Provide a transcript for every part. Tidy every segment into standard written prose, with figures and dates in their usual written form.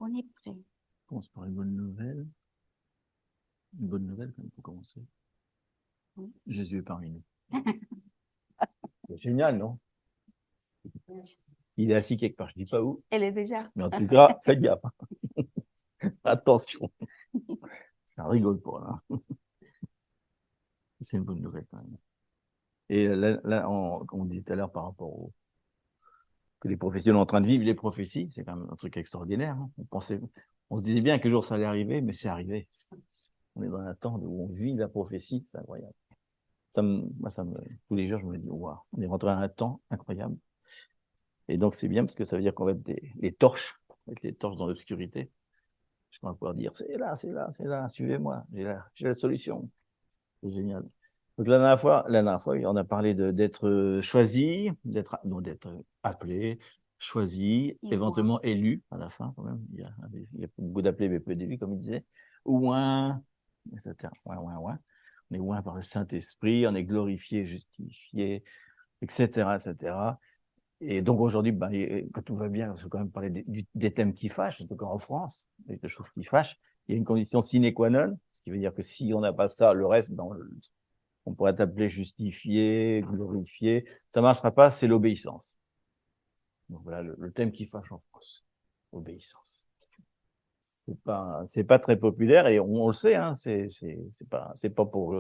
On est prêt. On commence par une bonne nouvelle. Une bonne nouvelle, quand même, pour commencer. Oui. Jésus est parmi nous. C'est génial, non? Il est assis quelque part, je ne dis pas où, Elle est déjà. mais en tout cas, faites gaffe. Attention, ça rigole pas, là. C'est une bonne nouvelle, quand même. Et là comme on disait tout à l'heure, par rapport au que les professionnels sont en train de vivre les prophéties, c'est quand même un truc extraordinaire. Hein. On se disait bien qu'un jour ça allait arriver, mais c'est arrivé. On est dans un temps où on vit la prophétie, c'est incroyable. Tous les jours, je me dis, waouh, on est rentré dans un temps incroyable. Et donc, c'est bien parce que ça veut dire qu'on va être les torches, mettre les torches dans l'obscurité. On va pouvoir dire, c'est là, c'est là, c'est là, suivez-moi, j'ai la solution. C'est génial. Donc, la dernière fois, on a parlé d'être choisi, d'être appelé, choisi, éventuellement élu à la fin, quand même. Il y a beaucoup d'appelés, mais peu d'élus, comme il disait. Ouin, etc. Ouin. On est ouin par le Saint-Esprit, on est glorifié, justifié, etc., etc. Et donc aujourd'hui, quand tout va bien, on peut quand même parler des thèmes qui fâchent, en tout cas en France, des choses qui fâchent. Il y a une condition sine qua non, ce qui veut dire que si on n'a pas ça, le reste, on pourrait t'appeler justifié, glorifié. Ça ne marchera pas, c'est l'obéissance. Donc voilà le thème qui fâche en France, obéissance. C'est pas très populaire et on le sait, hein, c'est pas pour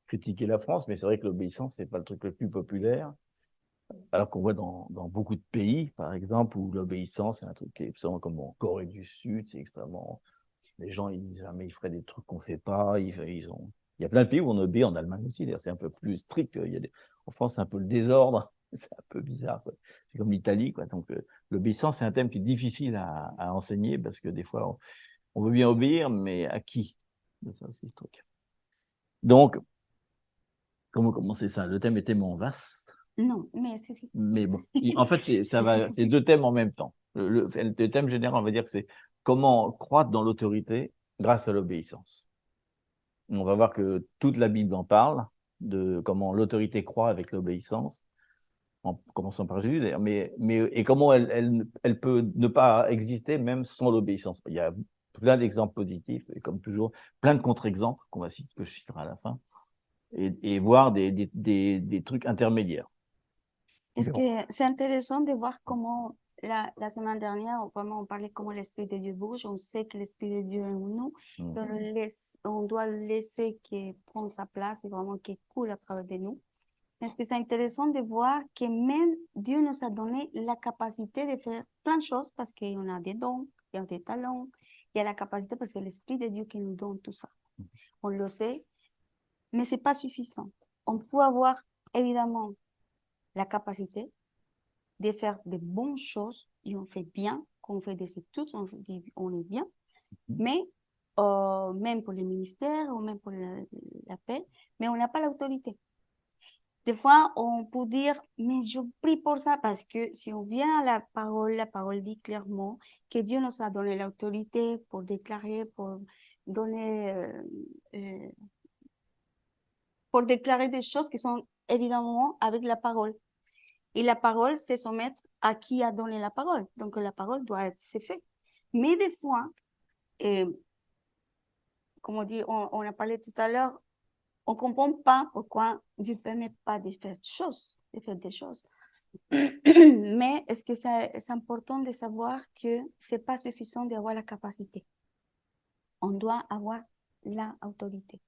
critiquer la France, mais c'est vrai que l'obéissance, c'est pas le truc le plus populaire. Alors qu'on voit dans beaucoup de pays, par exemple, où l'obéissance, c'est un truc qui est absolument comme en Corée du Sud, c'est extrêmement. Les gens, jamais ils feraient des trucs qu'on ne fait pas. Il y a plein de pays où on obéit, en Allemagne aussi, d'ailleurs, c'est un peu plus strict. En France, c'est un peu le désordre, c'est un peu bizarre. C'est comme l'Italie. Donc, l'obéissance, c'est un thème qui est difficile à enseigner parce que des fois, on veut bien obéir, mais à qui? C'est ça aussi le truc. Donc, comment commencer ça? Le thème est tellement vaste. Non, mais c'est. Mais bon, en fait, c'est deux thèmes en même temps. Le thème général, on va dire que c'est comment croître dans l'autorité grâce à l'obéissance. On va voir que toute la Bible en parle, de comment l'autorité croît avec l'obéissance, en commençant par Jésus d'ailleurs, et comment elle peut ne pas exister même sans l'obéissance. Il y a plein d'exemples positifs, et comme toujours, plein de contre-exemples qu'on va citer, que je citerai à la fin, et voir des trucs intermédiaires. Est-ce que c'est intéressant de voir comment la semaine dernière, vraiment, on parlait comment l'Esprit de Dieu bouge. On sait que l'Esprit de Dieu est en nous. On doit le laisser qu'il prenne sa place et vraiment qu'il coule à travers de nous. Est-ce que c'est intéressant de voir que même Dieu nous a donné la capacité de faire plein de choses parce qu'on a des dons, il y a des talents, il y a la capacité parce que c'est l'Esprit de Dieu qui nous donne tout ça. On le sait, mais ce n'est pas suffisant. On peut avoir évidemment la capacité de faire de bonnes choses et on fait bien, quand on fait des études, on est bien, mais même pour les ministères ou même pour la paix, mais on n'a pas l'autorité. Des fois, on peut dire, mais je prie pour ça, parce que si on vient à la parole dit clairement que Dieu nous a donné l'autorité pour déclarer, donner, euh, pour déclarer des choses qui sont évidemment avec la parole. Et la parole, c'est soumettre à qui a donné la parole. Donc, la parole doit être, c'est fait. Mais des fois, comme on dit, on a parlé tout à l'heure, on ne comprend pas pourquoi Dieu ne permet pas de faire des choses. Mais est-ce que c'est important de savoir que ce n'est pas suffisant d'avoir la capacité. On doit avoir l'autorité.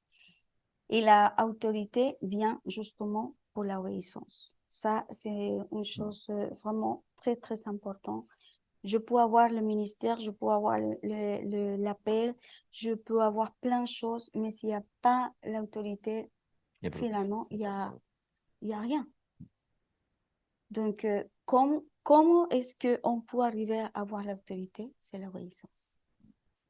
Et l'autorité vient justement pour l'obéissance. Ça, c'est une chose vraiment très, très importante. Je peux avoir le ministère, je peux avoir l'appel, je peux avoir plein de choses, mais s'il n'y a pas l'autorité, finalement, il y a rien. Donc, comment est-ce qu'on peut arriver à avoir l'autorité? C'est l'obéissance.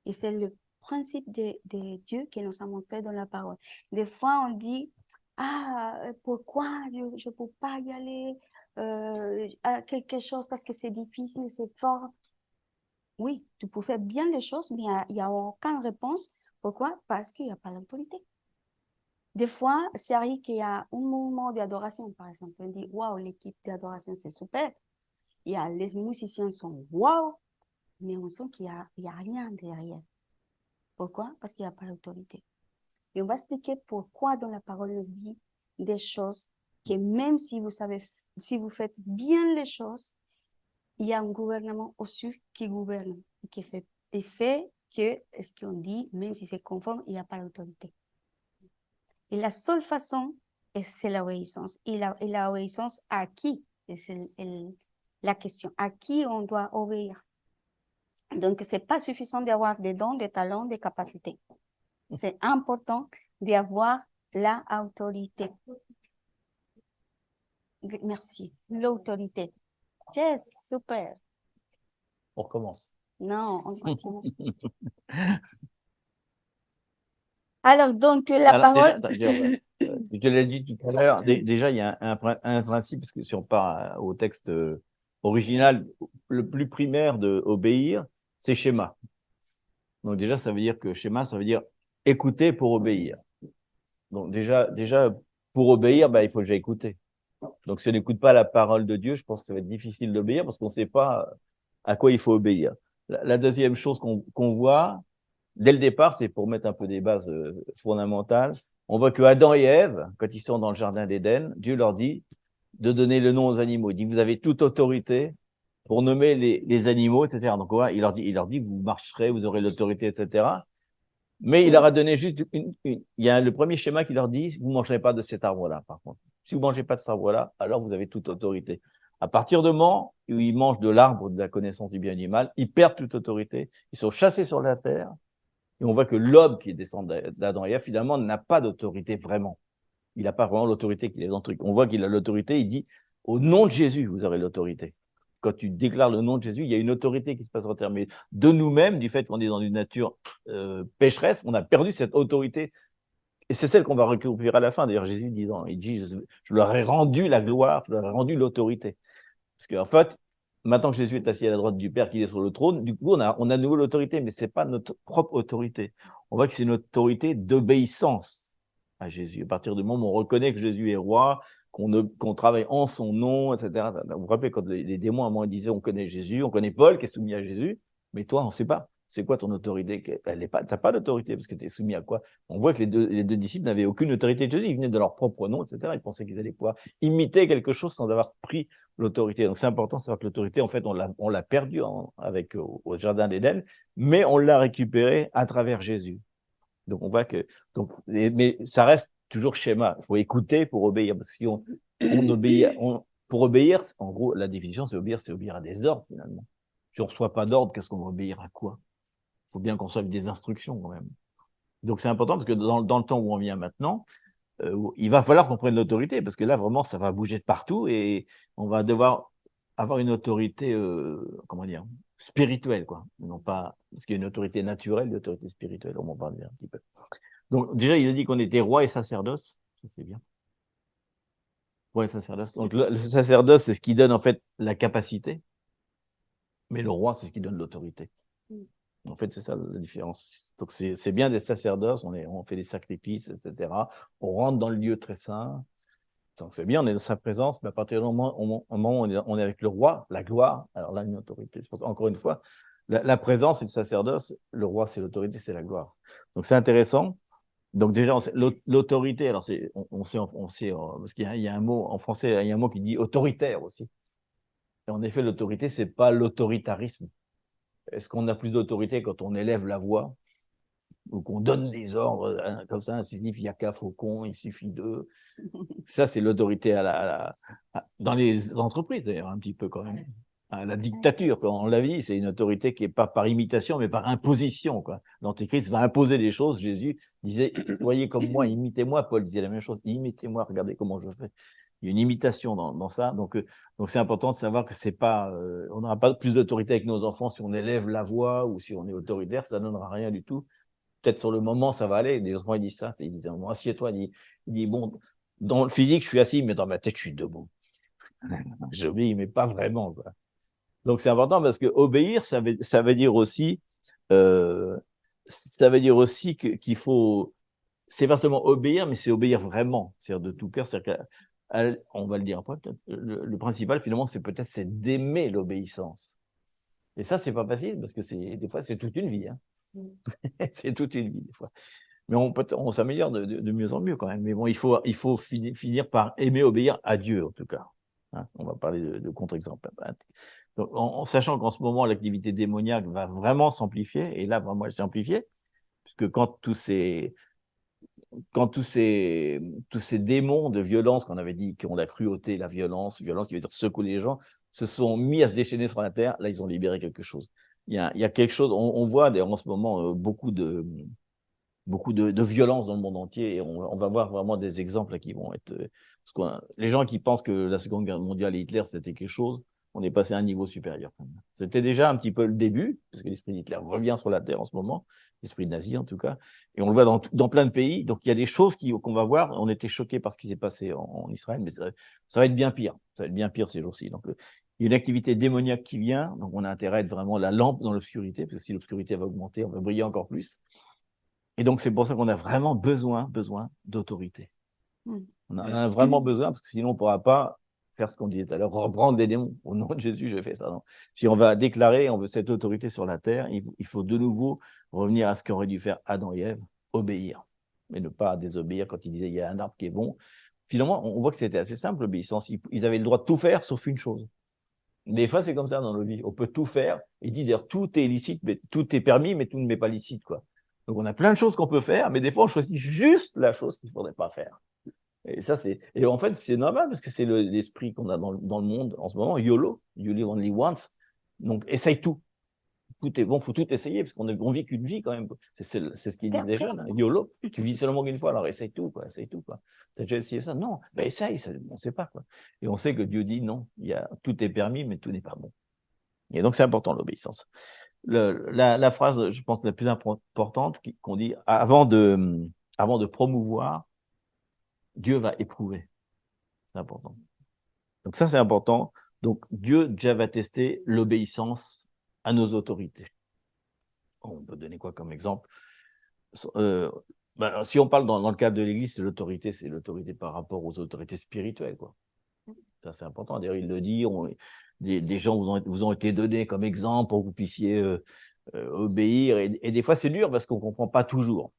Et c'est le principe de Dieu qui nous a montré dans la parole. Des fois, on dit, ah, pourquoi je ne peux pas y aller à quelque chose parce que c'est difficile, c'est fort. Oui, tu peux faire bien les choses, mais il n'y a aucune réponse. Pourquoi? Parce qu'il n'y a pas l'autorité. Des fois, c'est arrive qu'il y a un moment d'adoration, par exemple. On dit, waouh, l'équipe d'adoration, c'est super. Il y a les musiciens sont waouh, mais on sent qu'il y a rien derrière. Pourquoi? Parce qu'il n'y a pas l'autorité. Et on va expliquer pourquoi dans la parole nous dit des choses que même si vous savez, si vous faites bien les choses, il y a un gouvernement au-dessus qui gouverne et fait que ce qu'on dit, même si c'est conforme, il n'y a pas l'autorité. Et la seule façon, c'est l'obéissance. Et l'obéissance à qui? C'est la question. À qui on doit obéir? Donc, ce n'est pas suffisant d'avoir des dons, des talents, des capacités. C'est important d'avoir l'autorité. Merci. L'autorité. Yes, super. On recommence. Non, on continue. Alors, donc, la parole... Je te l'ai dit tout à l'heure, déjà, il y a un principe, parce que si on part au texte original, le plus primaire de obéir, c'est schéma. Donc déjà, ça veut dire que schéma, ça veut dire écouter pour obéir. Donc déjà pour obéir, il faut déjà écouter. Donc si on n'écoute pas la parole de Dieu, je pense que ça va être difficile d'obéir parce qu'on ne sait pas à quoi il faut obéir. La deuxième chose qu'on voit, dès le départ, c'est pour mettre un peu des bases fondamentales. On voit que Adam et Ève, quand ils sont dans le jardin d'Éden, Dieu leur dit de donner le nom aux animaux. Il dit, vous avez toute autorité pour nommer les animaux, etc. Donc, il leur dit, vous marcherez, vous aurez l'autorité, etc. Mais il leur a donné juste il y a le premier schéma qui leur dit, vous ne mangerez pas de cet arbre-là, par contre. Si vous ne mangez pas de cet arbre-là, alors vous avez toute autorité. À partir du moment où ils mangent de l'arbre de la connaissance du bien et du mal, ils perdent toute autorité, ils sont chassés sur la terre, et on voit que l'homme qui descend d'Adam et Ève, finalement, n'a pas d'autorité vraiment. Il n'a pas vraiment l'autorité qu'il est dans le truc. On voit qu'il a l'autorité, il dit, au nom de Jésus, vous aurez l'autorité. Quand tu déclares le nom de Jésus, il y a une autorité qui se passe en termes de nous-mêmes, du fait qu'on est dans une nature pécheresse, on a perdu cette autorité. Et c'est celle qu'on va récupérer à la fin. D'ailleurs, Jésus dit, je leur ai rendu la gloire, je leur ai rendu l'autorité. Parce qu'en fait, maintenant que Jésus est assis à la droite du Père qui est sur le trône, du coup, on a de nouveau l'autorité, mais ce n'est pas notre propre autorité. On voit que c'est une autorité d'obéissance à Jésus. À partir du moment où on reconnaît que Jésus est roi, qu'on travaille en son nom, etc. Vous vous rappelez quand les démons à moi disaient on connaît Jésus, on connaît Paul qui est soumis à Jésus, mais toi, on ne sait pas. C'est quoi ton autorité? Tu n'as pas d'autorité parce que tu es soumis à quoi? On voit que les deux disciples n'avaient aucune autorité de Jésus, ils venaient de leur propre nom, etc. Ils pensaient qu'ils allaient pouvoir imiter quelque chose sans avoir pris l'autorité. Donc c'est important de savoir que l'autorité, en fait, on l'a perdue au Jardin d'Éden, mais on l'a récupérée à travers Jésus. Donc on voit que, mais ça reste toujours schéma. Il faut écouter pour obéir, parce que si on obéit, pour obéir, en gros, la définition, c'est obéir à des ordres finalement. Si on ne reçoit pas d'ordre, qu'est-ce qu'on va obéir à quoi? Il faut bien qu'on reçoive des instructions quand même. Donc c'est important parce que dans le temps où on vient maintenant, il va falloir qu'on prenne l'autorité, parce que là, vraiment, ça va bouger de partout et on va devoir avoir une autorité, comment dire, spirituelle, quoi. Non pas, parce qu'il y a une autorité naturelle, une autorité spirituelle, on va en parler un petit peu. Donc, déjà, il a dit qu'on était roi et sacerdoce, ça c'est bien. Roi et sacerdoce. Donc, le sacerdoce, c'est ce qui donne en fait la capacité, mais le roi, c'est ce qui donne l'autorité. En fait, c'est ça la différence. Donc, c'est bien d'être sacerdoce, on fait des sacrifices, etc. On rentre dans le lieu très saint. Donc, c'est bien, on est dans sa présence, mais à partir du moment où on est avec le roi, la gloire, alors là, une autorité. C'est pour ça, encore une fois, la présence, c'est le sacerdoce, le roi, c'est l'autorité, c'est la gloire. Donc, c'est intéressant. Donc, déjà, l'autorité, alors, on sait, parce qu'il y a un mot, en français, il y a un mot qui dit autoritaire aussi. Et en effet, l'autorité, c'est pas l'autoritarisme. Est-ce qu'on a plus d'autorité quand on élève la voix ou qu'on donne des ordres comme ça, incisif, il n'y a qu'un faucon, il suffit d'eux. Ça, c'est l'autorité dans les entreprises, d'ailleurs, un petit peu quand même. La dictature, on l'a dit, c'est une autorité qui n'est pas par imitation, mais par imposition. L'Antéchrist va imposer des choses. Jésus disait, soyez comme moi, imitez-moi. Paul disait la même chose, imitez-moi, regardez comment je fais. Il y a une imitation dans ça. Donc c'est important de savoir que c'est pas, on n'aura pas plus d'autorité avec nos enfants si on élève la voix ou si on est autoritaire, ça ne donnera rien du tout. Peut-être sur le moment, ça va aller. Les enfants, ils disent ça. Ils disent, bon, assieds-toi. Il dit, bon, dans le physique, je suis assis, mais dans ma tête, je suis debout. J'obéis, mais pas vraiment, quoi. Donc, c'est important parce que obéir, ça veut dire aussi, qu'il faut, c'est pas seulement obéir, mais c'est obéir vraiment, c'est-à-dire de tout cœur. On va le dire après, peut-être. Le principal, finalement, c'est d'aimer l'obéissance. Et ça, c'est pas facile parce que des fois, c'est toute une vie. Hein. C'est toute une vie, des fois. Mais on s'améliore de mieux en mieux quand même. Mais bon, il faut finir par aimer obéir à Dieu, en tout cas. Hein, on va parler de contre-exemple. Donc, en sachant qu'en ce moment, l'activité démoniaque va vraiment s'amplifier, et là, vraiment, elle s'est amplifiée, puisque quand tous ces démons de violence qu'on avait dit, qui ont la cruauté, la violence qui veut dire secouer les gens, se sont mis à se déchaîner sur la terre, là, ils ont libéré quelque chose. Il y a quelque chose, on voit d'ailleurs en ce moment beaucoup de violence dans le monde entier, et on va voir vraiment des exemples là, qui vont être... les gens qui pensent que la Seconde Guerre mondiale et Hitler, c'était quelque chose, on est passé à un niveau supérieur. C'était déjà un petit peu le début, parce que l'esprit d'Hitler revient sur la Terre en ce moment, l'esprit nazi en tout cas, et on le voit dans plein de pays. Donc il y a des choses qu'on va voir. On était choqués par ce qui s'est passé en Israël, mais ça va être bien pire. Ça va être bien pire ces jours-ci. Donc il y a une activité démoniaque qui vient, donc on a intérêt à être vraiment la lampe dans l'obscurité, parce que si l'obscurité va augmenter, on va briller encore plus. Et donc, c'est pour ça qu'on a vraiment besoin d'autorité. On a vraiment besoin, parce que sinon, on ne pourra pas faire ce qu'on disait tout à l'heure, reprendre des démons. Au nom de Jésus, je fais ça. Non. Si on va déclarer, on veut cette autorité sur la terre, il faut de nouveau revenir à ce qu'aurait dû faire Adam et Ève, obéir. Mais ne pas désobéir quand ils disaient il y a un arbre qui est bon. Finalement, on voit que c'était assez simple, l'obéissance. Ils avaient le droit de tout faire, sauf une chose. Des fois, c'est comme ça dans nos vies. On peut tout faire. Il dit d'ailleurs, tout est licite, mais tout est permis, mais tout ne m'est pas licite, quoi. Donc, on a plein de choses qu'on peut faire, mais des fois, on choisit juste la chose qu'il ne faudrait pas faire. Et ça, et en fait, c'est normal parce que c'est l'esprit qu'on a dans le monde en ce moment. YOLO, you live only once. Donc, essaye tout. Tout est bon, il faut tout essayer parce qu'on vit qu'une vie quand même. C'est ce qu'ils disent les jeunes. Hein. YOLO, tu vis seulement une fois, alors essaye tout, quoi. Essaye tout, quoi. Tu as déjà essayé ça? Non, ben essaye, on ne sait pas, quoi. Et on sait que Dieu dit non, tout est permis, mais tout n'est pas bon. Et donc, c'est important l'obéissance. La phrase, je pense, la plus importante qu'on dit avant de promouvoir, Dieu va éprouver. C'est important. Donc, ça, c'est important. Donc, Dieu déjà va tester l'obéissance à nos autorités. On peut donner quoi comme exemple? Si on parle dans le cadre de l'Église, c'est l'autorité par rapport aux autorités spirituelles, quoi. Ça, c'est important. D'ailleurs, il le dit, des gens vous ont été donnés comme exemple pour que vous puissiez obéir. Et des fois, c'est dur parce qu'on ne comprend pas toujours.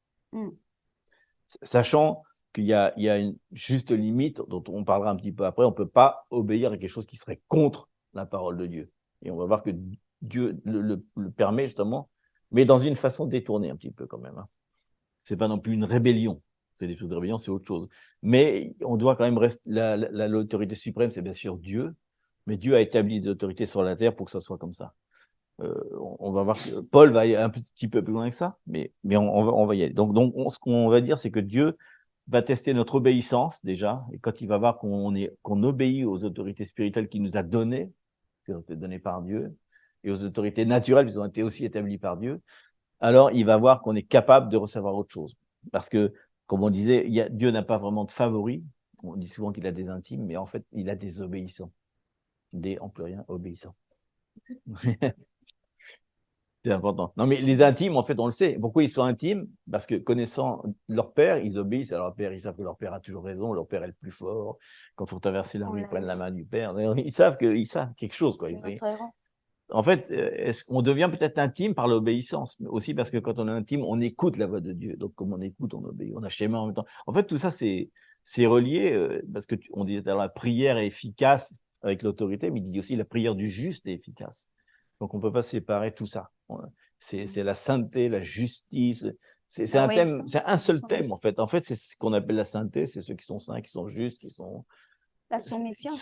Sachant qu'il y a une juste limite, dont on parlera un petit peu après, on ne peut pas obéir à quelque chose qui serait contre la parole de Dieu. Et on va voir que Dieu le permet justement, mais dans une façon détournée un petit peu quand même. Hein. Ce n'est pas non plus une rébellion. C'est des trucs de rébellion, c'est autre chose. Mais on doit quand même rester. L'autorité suprême, c'est bien sûr Dieu. Mais Dieu a établi des autorités sur la terre pour que ça soit comme ça. On va voir que Paul va aller un petit peu plus loin que ça, mais on va y aller. Donc ce qu'on va dire, c'est que Dieu va tester notre obéissance déjà, et quand il va voir qu'on obéit aux autorités spirituelles qu'il nous a données, qui ont été données par Dieu, et aux autorités naturelles qui ont été aussi établies par Dieu, alors il va voir qu'on est capable de recevoir autre chose. Parce que, comme on disait, Dieu n'a pas vraiment de favoris. On dit souvent qu'il a des intimes, mais en fait, il a des obéissants. Des en pluriel obéissants. C'est important. Non, mais les intimes, en fait, on le sait. Pourquoi ils sont intimes? Parce que connaissant leur père, ils obéissent à leur père. Ils savent que leur père a toujours raison, leur père est le plus fort. Quand il faut traverser la rue, ils prennent la main du père. Ils savent quelque chose. Quoi. En fait, on devient peut-être intime par l'obéissance, mais aussi parce que quand on est intime, on écoute la voix de Dieu. Donc, comme on écoute, on obéit. On a schéma en même temps. En fait, tout ça, c'est relié, parce que on disait la prière est efficace avec l'autorité, mais il dit aussi la prière du juste est efficace. Donc, on ne peut pas séparer tout ça. C'est la sainteté, la justice. C'est un thème, c'est un seul thème, en fait. En fait, c'est ce qu'on appelle la sainteté, c'est ceux qui sont saints, qui sont justes, qui sont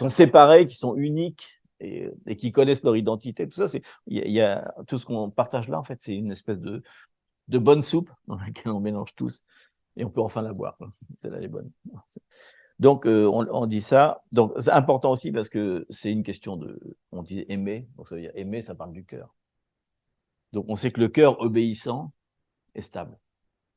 séparés, qui sont uniques et qui connaissent leur identité. Tout ça, il y a tout ce qu'on partage là, en fait, c'est une espèce de bonne soupe dans laquelle on mélange tous et on peut enfin la boire. Celle-là, elle est bonne. Donc, on dit ça. Donc, c'est important aussi parce que c'est une question on dit aimer. Donc, ça veut dire aimer, ça parle du cœur. Donc, on sait que le cœur obéissant est stable.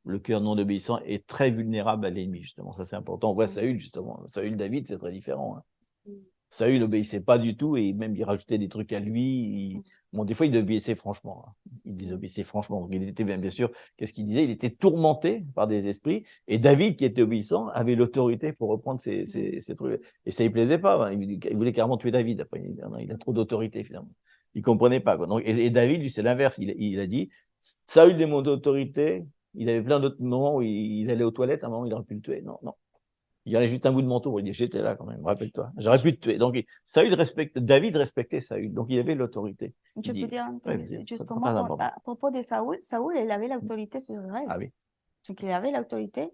Le cœur non obéissant est très vulnérable à l'ennemi, justement. Ça, c'est important. On voit Saül, justement. Saül, David, c'est très différent. Hein. Saül n'obéissait pas du tout et même il rajoutait des trucs à lui. Bon, des fois, il obéissait franchement. Hein. Il désobéissait franchement. Donc, il était bien sûr, qu'est-ce qu'il disait? Il était tourmenté par des esprits. Et David, qui était obéissant, avait l'autorité pour reprendre ces trucs. Et ça ne lui plaisait pas. Hein. Il voulait carrément tuer David. Après, il a trop d'autorité, finalement. Il ne comprenait pas, quoi. Donc, et David, lui, c'est l'inverse. Il a dit, Saül est mon autorité. Il avait plein d'autres moments où il allait aux toilettes, à un moment, il aurait pu le tuer. Non, non. Il y avait juste un bout de manteau. Il dit, j'étais là quand même, rappelle-toi. J'aurais pu te tuer. Donc, David respectait Saül. Donc, il avait l'autorité. Je peux dire un truc, Ouais, justement, à propos de Saül, Saül, il avait l'autorité sur Israël. Ah oui. Donc, il avait l'autorité,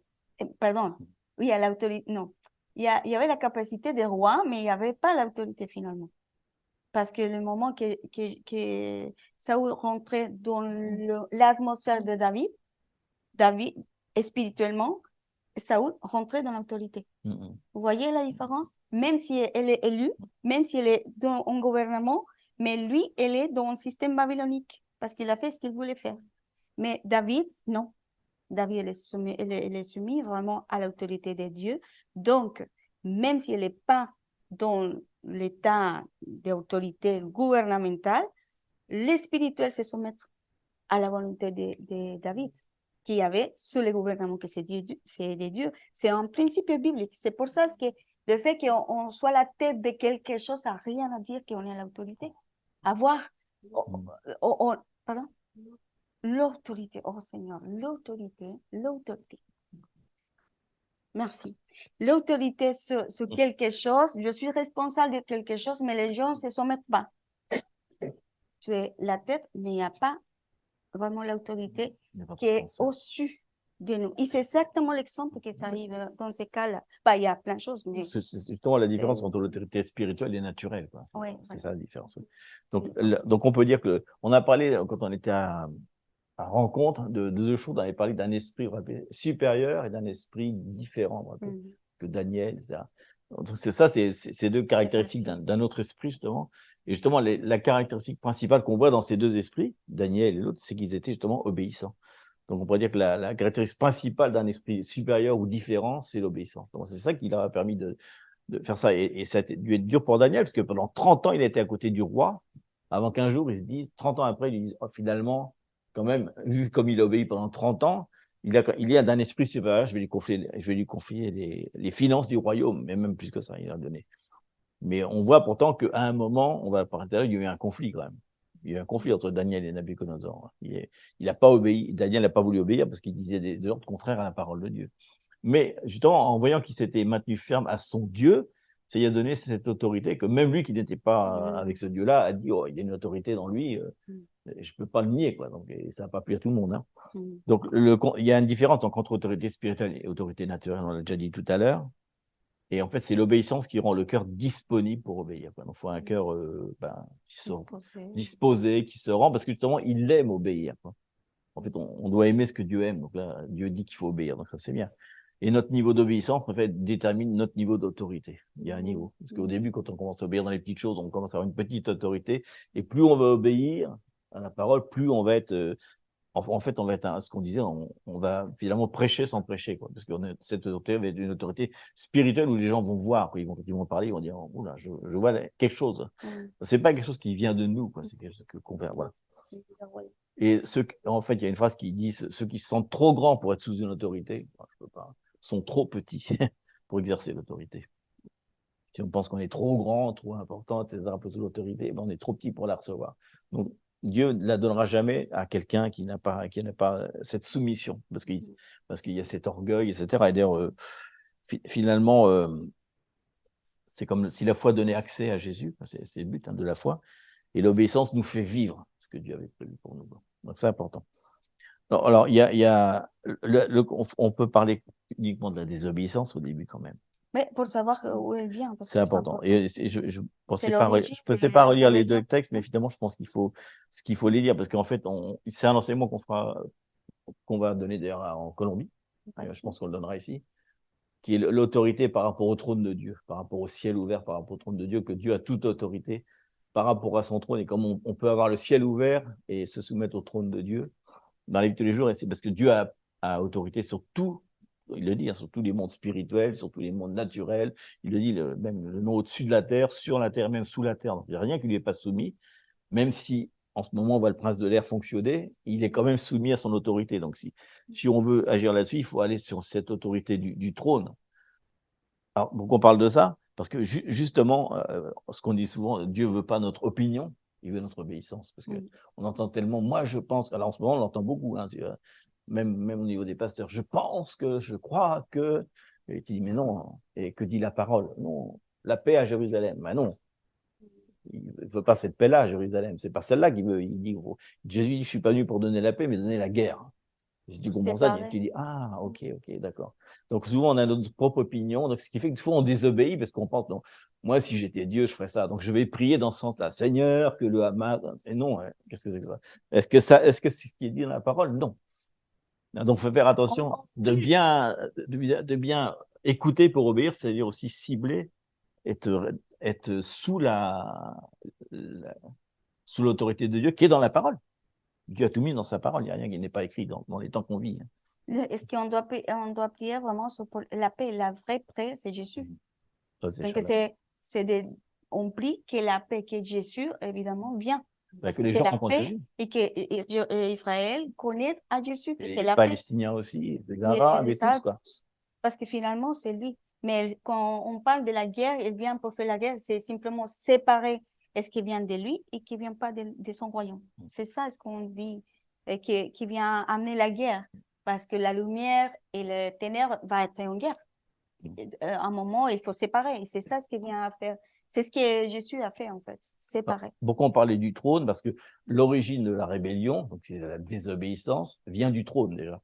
pardon, oui, il y a l'autorité, non. Il y avait la capacité de roi, mais il n'y avait pas l'autorité finalement. Parce que le moment que Saül rentrait dans l'atmosphère de David, spirituellement, Saül rentrait dans l'autorité. Vous voyez la différence? Même si elle est élue, même si elle est dans un gouvernement, mais lui, elle est dans un système babylonique parce qu'il a fait ce qu'il voulait faire. Mais David, non. David, elle est soumise vraiment à l'autorité de Dieu. Donc, même si elle n'est pas dans l'état d'autorité gouvernementale, les spirituels se soumettent à la volonté de David, qui avait sous le gouvernement que c'est de Dieu. C'est un principe biblique. C'est pour ça que le fait qu'on soit la tête de quelque chose n'a rien à dire qu'on est à l'autorité. Avoir, pardon? L'autorité, oh Seigneur, l'autorité. Merci. L'autorité sur quelque chose, je suis responsable de quelque chose, mais les gens ne se soumettent pas. Tu es la tête, mais il n'y a pas vraiment l'autorité qui est au-dessus de nous. Et c'est exactement l'exemple qui arrive dans ces cas-là. Bah, il y a plein de choses, mais... C'est justement la différence entre l'autorité spirituelle et naturelle. Oui, c'est ça la différence. Donc, on peut dire que, on a parlé, quand on était à rencontre, de deux choses. On avait parlé d'un esprit supérieur et d'un esprit différent que Daniel, etc. C'est ça, c'est deux caractéristiques d'un autre esprit, justement. Et justement, la caractéristique principale qu'on voit dans ces deux esprits, Daniel et l'autre, c'est qu'ils étaient justement obéissants. Donc, on pourrait dire que la caractéristique principale d'un esprit supérieur ou différent, c'est l'obéissance. Donc, c'est ça qui leur a permis de faire ça. Et ça a dû être dur pour Daniel, parce que pendant 30 ans, il était à côté du roi, avant qu'un jour, ils se disent, 30 ans après, ils lui disent, oh, finalement, quand même, vu comme il a obéi pendant 30 ans, il est d'un esprit supérieur, je vais lui confier les finances du royaume, mais même plus que ça, il a donné. Mais on voit pourtant qu'à un moment, on va par intérieur, il y a eu un conflit quand même. Il y a eu un conflit entre Daniel et Nabuchodonosor. Il n'a pas obéi, Daniel n'a pas voulu obéir parce qu'il disait des ordres contraires à la parole de Dieu. Mais justement, en voyant qu'il s'était maintenu ferme à son Dieu, ça lui a donné cette autorité que même lui qui n'était pas avec ce Dieu-là a dit, oh, il y a une autorité dans lui, je ne peux pas le nier, quoi. Donc, et ça n'a pas plu à tout le monde. Hein. Donc, il y a une différence entre autorité spirituelle et autorité naturelle, on l'a déjà dit tout à l'heure. Et en fait, c'est l'obéissance qui rend le cœur disponible pour obéir. Quoi. Donc, il faut un cœur disposé, qui se rend, parce que justement, il aime obéir. Quoi. En fait, on doit aimer ce que Dieu aime. Donc là, Dieu dit qu'il faut obéir. Donc ça, c'est bien. Et notre niveau d'obéissance, en fait, détermine notre niveau d'autorité. Il y a un niveau. Parce qu'au début, quand on commence à obéir dans les petites choses, on commence à avoir une petite autorité. Et plus on va obéir à la parole, plus on va être... en fait, on va être, ce qu'on disait, on va finalement prêcher sans prêcher. Quoi, parce que cette autorité va être une autorité spirituelle où les gens vont voir. Quoi, ils vont parler, ils vont dire, oh là, je vois quelque chose. C'est pas quelque chose qui vient de nous. C'est quelque chose qu'on fait. Voilà. Et en fait, il y a une phrase qui dit ceux qui se sentent trop grands pour être sous une autorité, je peux pas, sont trop petits pour exercer l'autorité. Si on pense qu'on est trop grand, trop important, etc., pour sous l'autorité, ben on est trop petit pour la recevoir. Donc, Dieu ne la donnera jamais à quelqu'un qui n'a pas cette soumission, parce qu'il y a cet orgueil, etc. Et d'ailleurs, finalement, c'est comme si la foi donnait accès à Jésus, c'est le but de la foi, et l'obéissance nous fait vivre ce que Dieu avait prévu pour nous. Donc, c'est important. Alors, on peut parler uniquement de la désobéissance au début quand même. Mais pour savoir où elle vient. C'est important. Et je ne pensais pas relire les deux textes, mais finalement, je pense qu'il faut les lire, parce qu'en fait, c'est un enseignement qu'on va donner d'ailleurs en Colombie. Je pense qu'on le donnera ici, qui est l'autorité par rapport au trône de Dieu, par rapport au ciel ouvert, par rapport au trône de Dieu, que Dieu a toute autorité par rapport à son trône. Et comme on peut avoir le ciel ouvert et se soumettre au trône de Dieu, dans la vie de tous les jours, et c'est parce que Dieu a autorité sur tout, il le dit, sur tous les mondes spirituels, sur tous les mondes naturels, il le dit, même le nom au-dessus de la terre, sur la terre, même sous la terre. Donc, il n'y a rien qui lui est pas soumis, même si en ce moment on voit le prince de l'air fonctionner, il est quand même soumis à son autorité. Donc si on veut agir là-dessus, il faut aller sur cette autorité du trône. Alors, pourquoi on parle de ça? Parce que justement, ce qu'on dit souvent, Dieu ne veut pas notre opinion, Il veut notre obéissance. Parce qu'on entend tellement, moi je pense, alors en ce moment on l'entend beaucoup, hein, même au niveau des pasteurs, je pense que, je crois que, et tu dis mais non, et que dit la parole? Non, la paix à Jérusalem, mais non. Il ne veut pas cette paix-là à Jérusalem, c'est pas celle-là qu'il veut. Il dit, Jésus dit, je ne suis pas venu pour donner la paix, mais donner la guerre. Et si tu comprends ça, tu dis, ah, ok, d'accord. Donc souvent, on a notre propre opinion, donc ce qui fait que souvent, on désobéit parce qu'on pense, non, moi, si j'étais Dieu, je ferais ça. Donc je vais prier dans ce sens-là, Seigneur, que le Hamas. Et non, hein, qu'est-ce que c'est que ça? Est-ce que c'est ce qui est dit dans la parole? Non. Donc il faut faire attention de bien écouter pour obéir, c'est-à-dire aussi cibler, être sous l'autorité de Dieu qui est dans la parole. Dieu a tout mis dans sa parole, il n'y a rien qui n'est pas écrit dans les temps qu'on vit. Est-ce qu'on doit prier vraiment sur la paix? La vraie paix, c'est Jésus. Donc, on prie que la paix que Jésus, évidemment, vient. Parce que les gens rencontrent Jésus. Et que Israël connaît à Jésus. C'est la Palestiniens aussi, les Arabes et tous, quoi. Parce que finalement, c'est lui. Mais quand on parle de la guerre, il vient pour faire la guerre, c'est simplement séparer ce qui vient de lui et qui ne vient pas de son royaume. C'est ça ce qu'on dit, qui vient amener la guerre. Parce que la lumière et le ténèbres vont être en guerre. À un moment, il faut séparer. C'est ça ce qui vient à faire. C'est ce que Jésus a fait, en fait, séparer. Beaucoup ont parlé du trône parce que l'origine de la rébellion, donc la désobéissance, vient du trône déjà.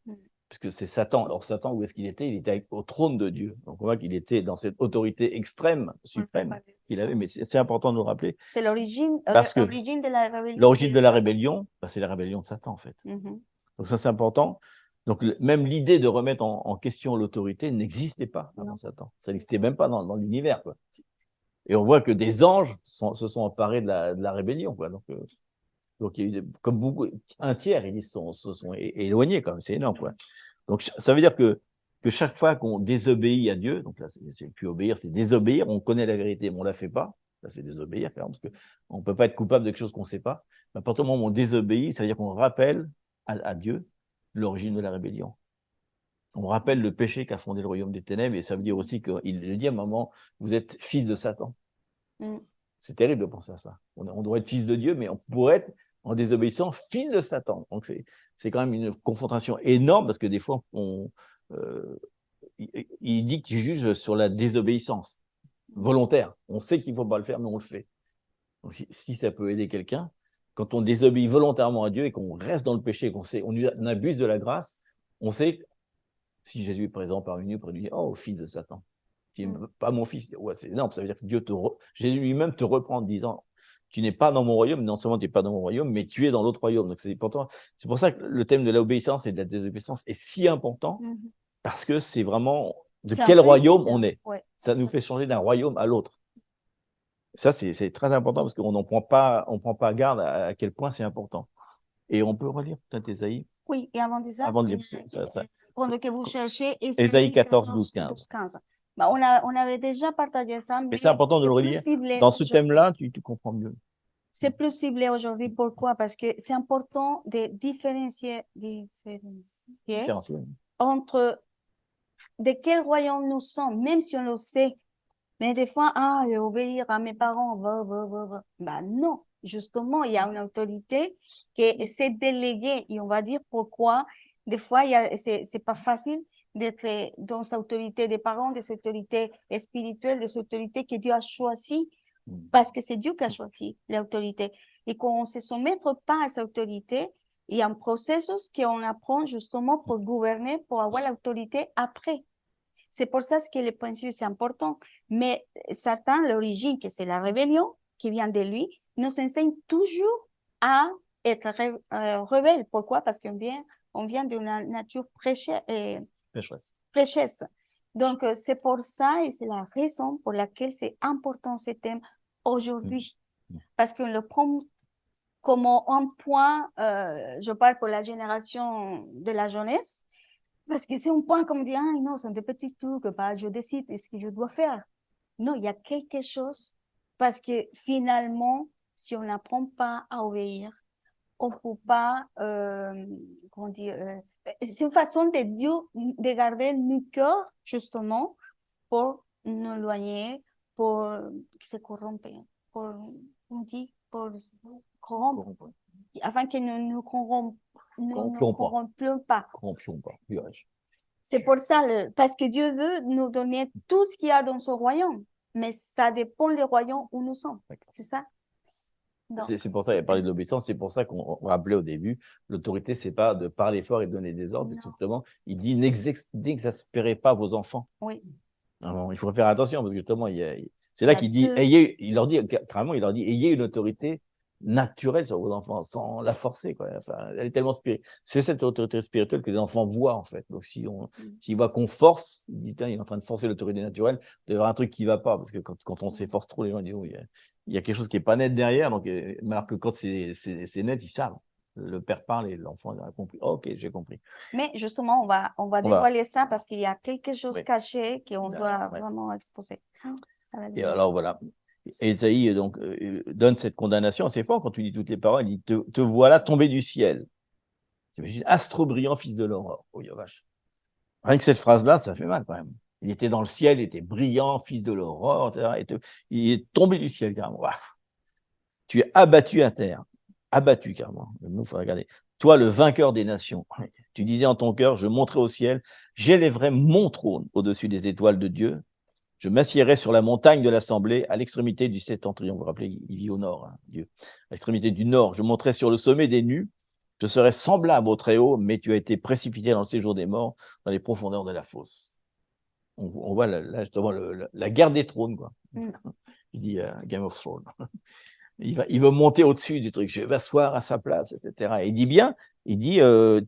Puisque c'est Satan. Alors Satan, où est-ce qu'il était? Il était au trône de Dieu. Donc on voit qu'il était dans cette autorité extrême, suprême qu'il avait. Mais c'est important de nous rappeler. C'est l'origine de la rébellion. L'origine de la rébellion, c'est la rébellion de Satan, en fait. Donc ça, c'est important. Donc même l'idée de remettre en question l'autorité n'existait pas avant Satan. Ça n'existait même pas dans l'univers, quoi. Et on voit que des anges se sont emparés de la rébellion, quoi. Donc il y a eu, comme beaucoup, un tiers, ils se sont éloignés, quand même. C'est énorme, quoi. Donc ça veut dire que chaque fois qu'on désobéit à Dieu, donc là, c'est plus obéir, c'est désobéir, on connaît la vérité, mais on ne la fait pas. Là, c'est désobéir, parce qu'on ne peut pas être coupable de quelque chose qu'on ne sait pas. Mais à partir du moment où on désobéit, ça veut dire qu'on rappelle à Dieu l'origine de la rébellion. On rappelle le péché qu'a fondé le royaume des ténèbres, et ça veut dire aussi qu'il le dit à un moment, vous êtes fils de Satan. C'est terrible de penser à ça. On doit être fils de Dieu, mais on pourrait être, en désobéissant, fils de Satan. Donc c'est quand même une confrontation énorme, parce que des fois, il dit qu'il juge sur la désobéissance volontaire. On sait qu'il ne faut pas le faire, mais on le fait. Donc si ça peut aider quelqu'un, quand on désobéit volontairement à Dieu et qu'on reste dans le péché, on abuse de la grâce, on sait, si Jésus est présent parmi nous, pour lui dire, oh, fils de Satan, qui n'est pas mon fils. Ouais, c'est énorme, ça veut dire que Jésus lui-même te reprend en disant, tu n'es pas dans mon royaume, non seulement tu n'es pas dans mon royaume, mais tu es dans l'autre royaume. Donc c'est important. C'est pour ça que le thème de l'obéissance et de la désobéissance est si important, parce que c'est vraiment de quel royaume on est. Ça nous fait changer d'un royaume à l'autre. Ça, c'est très important, parce qu'on ne prend pas garde à quel point c'est important. Et on peut relire peut-être Ésaïe. Oui, et avant de ça, pendant que vous cherchez Ésaïe 14, 12, 15. Bah, on avait déjà partagé ça, mais c'est important de le relire. Dans ce thème-là, tu comprends mieux. C'est plus ciblé aujourd'hui. Pourquoi? Parce que c'est important de différencier entre de quel royaume nous sommes, même si on le sait. Mais des fois, obéir à mes parents, bah non, justement, il y a une autorité qui s'est déléguée, et on va dire pourquoi. Des fois, c'est pas facile d'être dans cette autorité des parents, des autorités spirituelles, des autorités que Dieu a choisies, parce que c'est Dieu qui a choisi l'autorité. Et qu'on ne se soumette pas à cette autorité, il y a un processus qu'on apprend justement pour gouverner, pour avoir l'autorité après. C'est pour ça que le principe, c'est important. Mais Satan, l'origine, que c'est la rébellion qui vient de lui, nous enseigne toujours à être rebelle. Pourquoi? Parce qu'on vient d'une nature pécheresse. Donc, c'est pour ça et c'est la raison pour laquelle c'est important ce thème aujourd'hui. Parce qu'on le prend comme un point, je parle pour la génération de la jeunesse, parce que c'est un point comme dire, non, c'est un petit truc, bah, je décide ce que je dois faire. Non, il y a quelque chose, parce que finalement, si on n'apprend pas à obéir, on ne peut pas, comment dire, c'est une façon de Dieu de garder notre cœur, justement, pour nous éloigner, pour se corrompre, pour pour corrompre, afin qu'ils ne nous corrompions pas. C'est pour ça, parce que Dieu veut nous donner tout ce qu'il y a dans son royaume, mais ça dépend des royaumes où nous sommes. C'est ça? C'est pour ça, il a parlé de l'obéissance, c'est pour ça qu'on rappelait au début, l'autorité, c'est pas de parler fort et de donner des ordres, tout simplement. Il dit, n'exaspérez pas vos enfants. Oui. Alors, il faut faire attention, parce que justement, c'est là qu'il dit, il leur dit, carrément, il leur dit, ayez une autorité naturelle sur vos enfants, sans la forcer, quoi. Enfin, elle est tellement spirituelle. C'est cette autorité spirituelle que les enfants voient, en fait. Donc, s'ils voient qu'on force, ils disent, il est en train de forcer l'autorité naturelle, il doit y avoir un truc qui ne va pas, parce que quand on s'efforce trop, les gens disent, oh, il y a quelque chose qui n'est pas net derrière, donc, alors que quand c'est net, ils savent. Le père parle et l'enfant a compris. Oh, ok, j'ai compris. Mais justement, on va dévoiler ça parce qu'il y a quelque chose caché qu'on doit vraiment exposer. Et alors, voilà. Ésaïe donc, donne cette condamnation assez fort quand tu lis toutes les paroles. Il dit, te voilà tombé du ciel. T'imagines, astre brillant, fils de l'aurore. Oh, vache. Rien que cette phrase-là, ça fait mal quand même. Il était dans le ciel, il était brillant, fils de l'aurore, etc. Il est tombé du ciel, carrément. Tu es abattu à terre. Abattu, carrément. Il faut regarder. Toi, le vainqueur des nations. Tu disais en ton cœur, je monterai au ciel, j'élèverai mon trône au-dessus des étoiles de Dieu. Je m'assiérai sur la montagne de l'assemblée, à l'extrémité du septentrion. Vous vous rappelez, il vit au nord, hein, Dieu. À l'extrémité du nord, je monterai sur le sommet des nues. Je serai semblable au Très-Haut, mais tu as été précipité dans le séjour des morts, dans les profondeurs de la fosse. On voit là, justement la guerre des trônes, quoi. Il dit Game of Thrones. Il veut monter au-dessus du truc. Je vais m'asseoir à sa place, etc. Et il dit bien, tu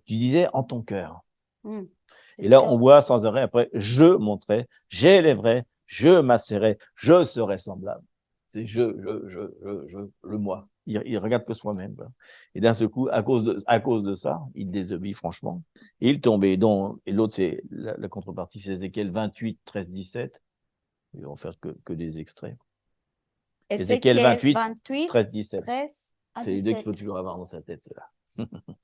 disais en ton cœur. Et là, on voit sans arrêt après, je monterai, j'élèverai, je m'asserrai, je serai semblable. C'est le moi. Il regarde que soi-même. Et d'un seul coup, à cause de ça, il désobéit franchement. Et il tombe. Et l'autre, c'est la contrepartie, c'est Ézéchiel 28, 13, 17. Ils vont faire que des extraits. Ézéchiel 28, 13, 17. C'est les deux qu'il faut toujours avoir dans sa tête, là.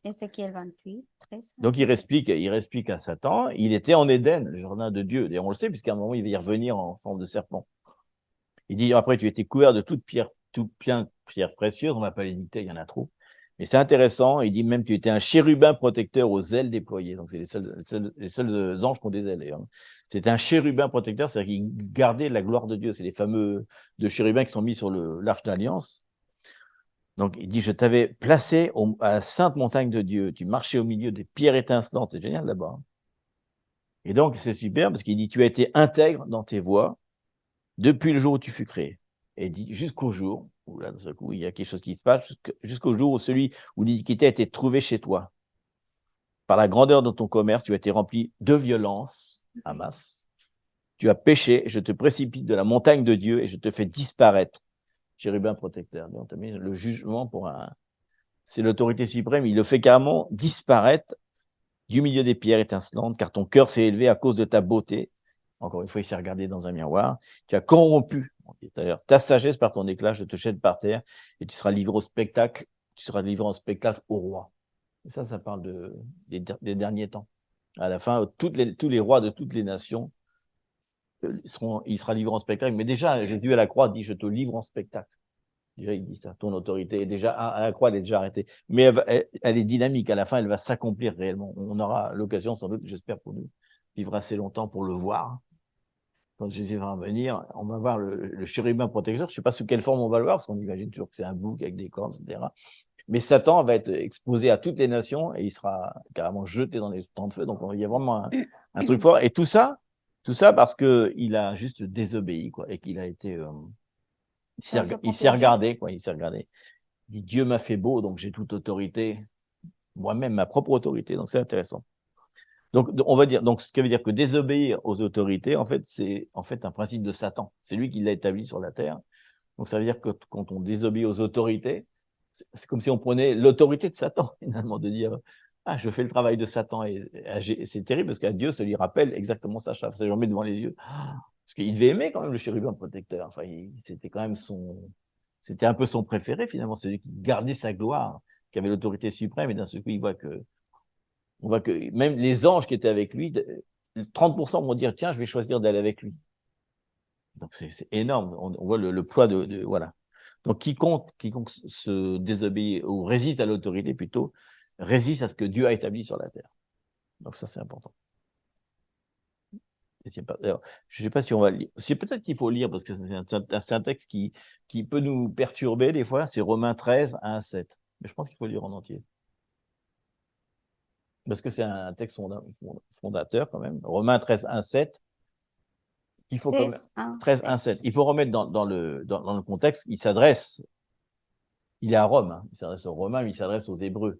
Ézéchiel 28, 13. Donc, il explique à Satan, il était en Éden, le jardin de Dieu. Et on le sait, puisqu'à un moment, il va y revenir en forme de serpent. Il dit, après, tu étais couvert de toute pierre précieuse, on ne va pas les dicter, il y en a trop. Mais c'est intéressant, il dit même, tu étais un chérubin protecteur aux ailes déployées. Donc, c'est les seuls anges qui ont des ailes, d'ailleurs. C'était un chérubin protecteur, c'est-à-dire qu'il gardait la gloire de Dieu. C'est les fameux deux chérubins qui sont mis sur l'arche d'alliance. Donc, il dit, je t'avais placé à la sainte montagne de Dieu. Tu marchais au milieu des pierres étincelantes. C'est génial là-bas. Et donc, c'est super parce qu'il dit, tu as été intègre dans tes voies depuis le jour où tu fus créé. Et il dit, jusqu'au jour, où là, d'un seul coup, il y a quelque chose qui se passe, jusqu'au jour où celui où l'iniquité a été trouvée chez toi. Par la grandeur de ton commerce, tu as été rempli de violence à masse. Tu as péché, je te précipite de la montagne de Dieu et je te fais disparaître. Chérubin protecteur. Donc, le jugement c'est l'autorité suprême, il le fait carrément disparaître du milieu des pierres étincelantes, car ton cœur s'est élevé à cause de ta beauté. Encore une fois, il s'est regardé dans un miroir. Tu as corrompu ta sagesse par ton éclat, je te jette par terre et tu seras livré au spectacle. Tu seras livré en spectacle au roi. Et ça parle des derniers temps. À la fin, tous les rois de toutes les nations, il sera livré en spectacle. Mais déjà, Jésus à la croix dit, je te livre en spectacle. Déjà, il dit ça, ton autorité est déjà, à la croix, elle est déjà arrêtée. Mais elle est dynamique, à la fin, elle va s'accomplir réellement. On aura l'occasion, sans doute, j'espère pour nous, vivre assez longtemps pour le voir. Quand Jésus va venir, on va voir le chérubin protecteur. Je ne sais pas sous quelle forme on va le voir, parce qu'on imagine toujours que c'est un bouc avec des cornes, etc. Mais Satan va être exposé à toutes les nations et il sera carrément jeté dans les temps de feu. Donc, il y a vraiment un truc fort. Et tout ça parce qu'il a juste désobéi, quoi, et qu'il a été... il s'est regardé, quoi. Il s'est regardé. Il dit, Dieu m'a fait beau, donc j'ai toute autorité, moi-même, ma propre autorité. Donc, c'est intéressant. Donc, on va dire, donc, ce qui veut dire que désobéir aux autorités, en fait, c'est un principe de Satan. C'est lui qui l'a établi sur la terre. Donc, ça veut dire que quand on désobéit aux autorités, c'est comme si on prenait l'autorité de Satan, finalement, de dire, ah, je fais le travail de Satan. Et c'est terrible parce qu'à Dieu, ça lui rappelle exactement ça. Ça le met devant les yeux. Parce qu'il devait aimer quand même le chérubin protecteur. Enfin, c'était quand même c'était un peu son préféré finalement, celui qui gardait sa gloire, qui avait l'autorité suprême. Et d'un seul coup, on voit que même les anges qui étaient avec lui, 30% vont dire, tiens, je vais choisir d'aller avec lui. Donc c'est énorme. On voit le poids voilà. Donc, quiconque se désobéit ou résiste à l'autorité, plutôt, résiste à ce que Dieu a établi sur la terre. Donc, ça, c'est important. Je ne sais pas si on va lire. C'est peut-être qu'il faut lire, parce que c'est un texte qui peut nous perturber des fois. C'est Romains 13, 1 à 7. Mais je pense qu'il faut lire en entier. Parce que c'est un texte fondateur, quand même. Romains 13, 1 à 7. Il faut quand même, 13, 1, 7. Il faut remettre dans le contexte. Il est à Rome, hein. Il s'adresse aux Romains, mais il s'adresse aux Hébreux.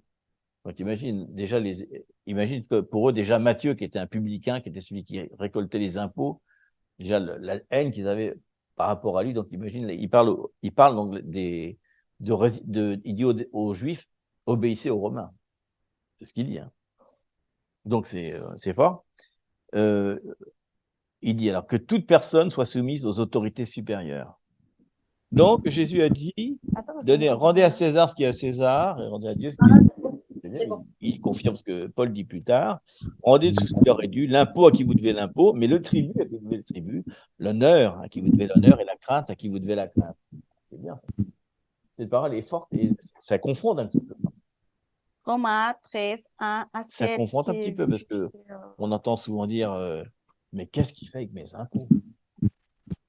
Donc imagine que pour eux, déjà Matthieu, qui était un publicain, qui était celui qui récoltait les impôts, déjà la haine qu'ils avaient par rapport à lui. Donc imagine, il parle donc il dit aux Juifs, obéissez aux Romains. C'est ce qu'il dit, hein. Donc c'est fort. Il dit alors que toute personne soit soumise aux autorités supérieures. Donc Jésus a dit, rendez à César ce qui est à César et rendez à Dieu ce qui est à Dieu. Il confirme ce que Paul dit plus tard. Rendez ce qui leur est dû, l'impôt à qui vous devez l'impôt, mais le tribut à qui vous devez le tribut, l'honneur à qui vous devez l'honneur et la crainte à qui vous devez la crainte. C'est bien ça. Cette parole est forte et ça confronte un petit peu. Romains 13, 1 à 7. Ça confronte un petit peu parce qu'on entend souvent dire mais qu'est-ce qu'il fait avec mes impôts?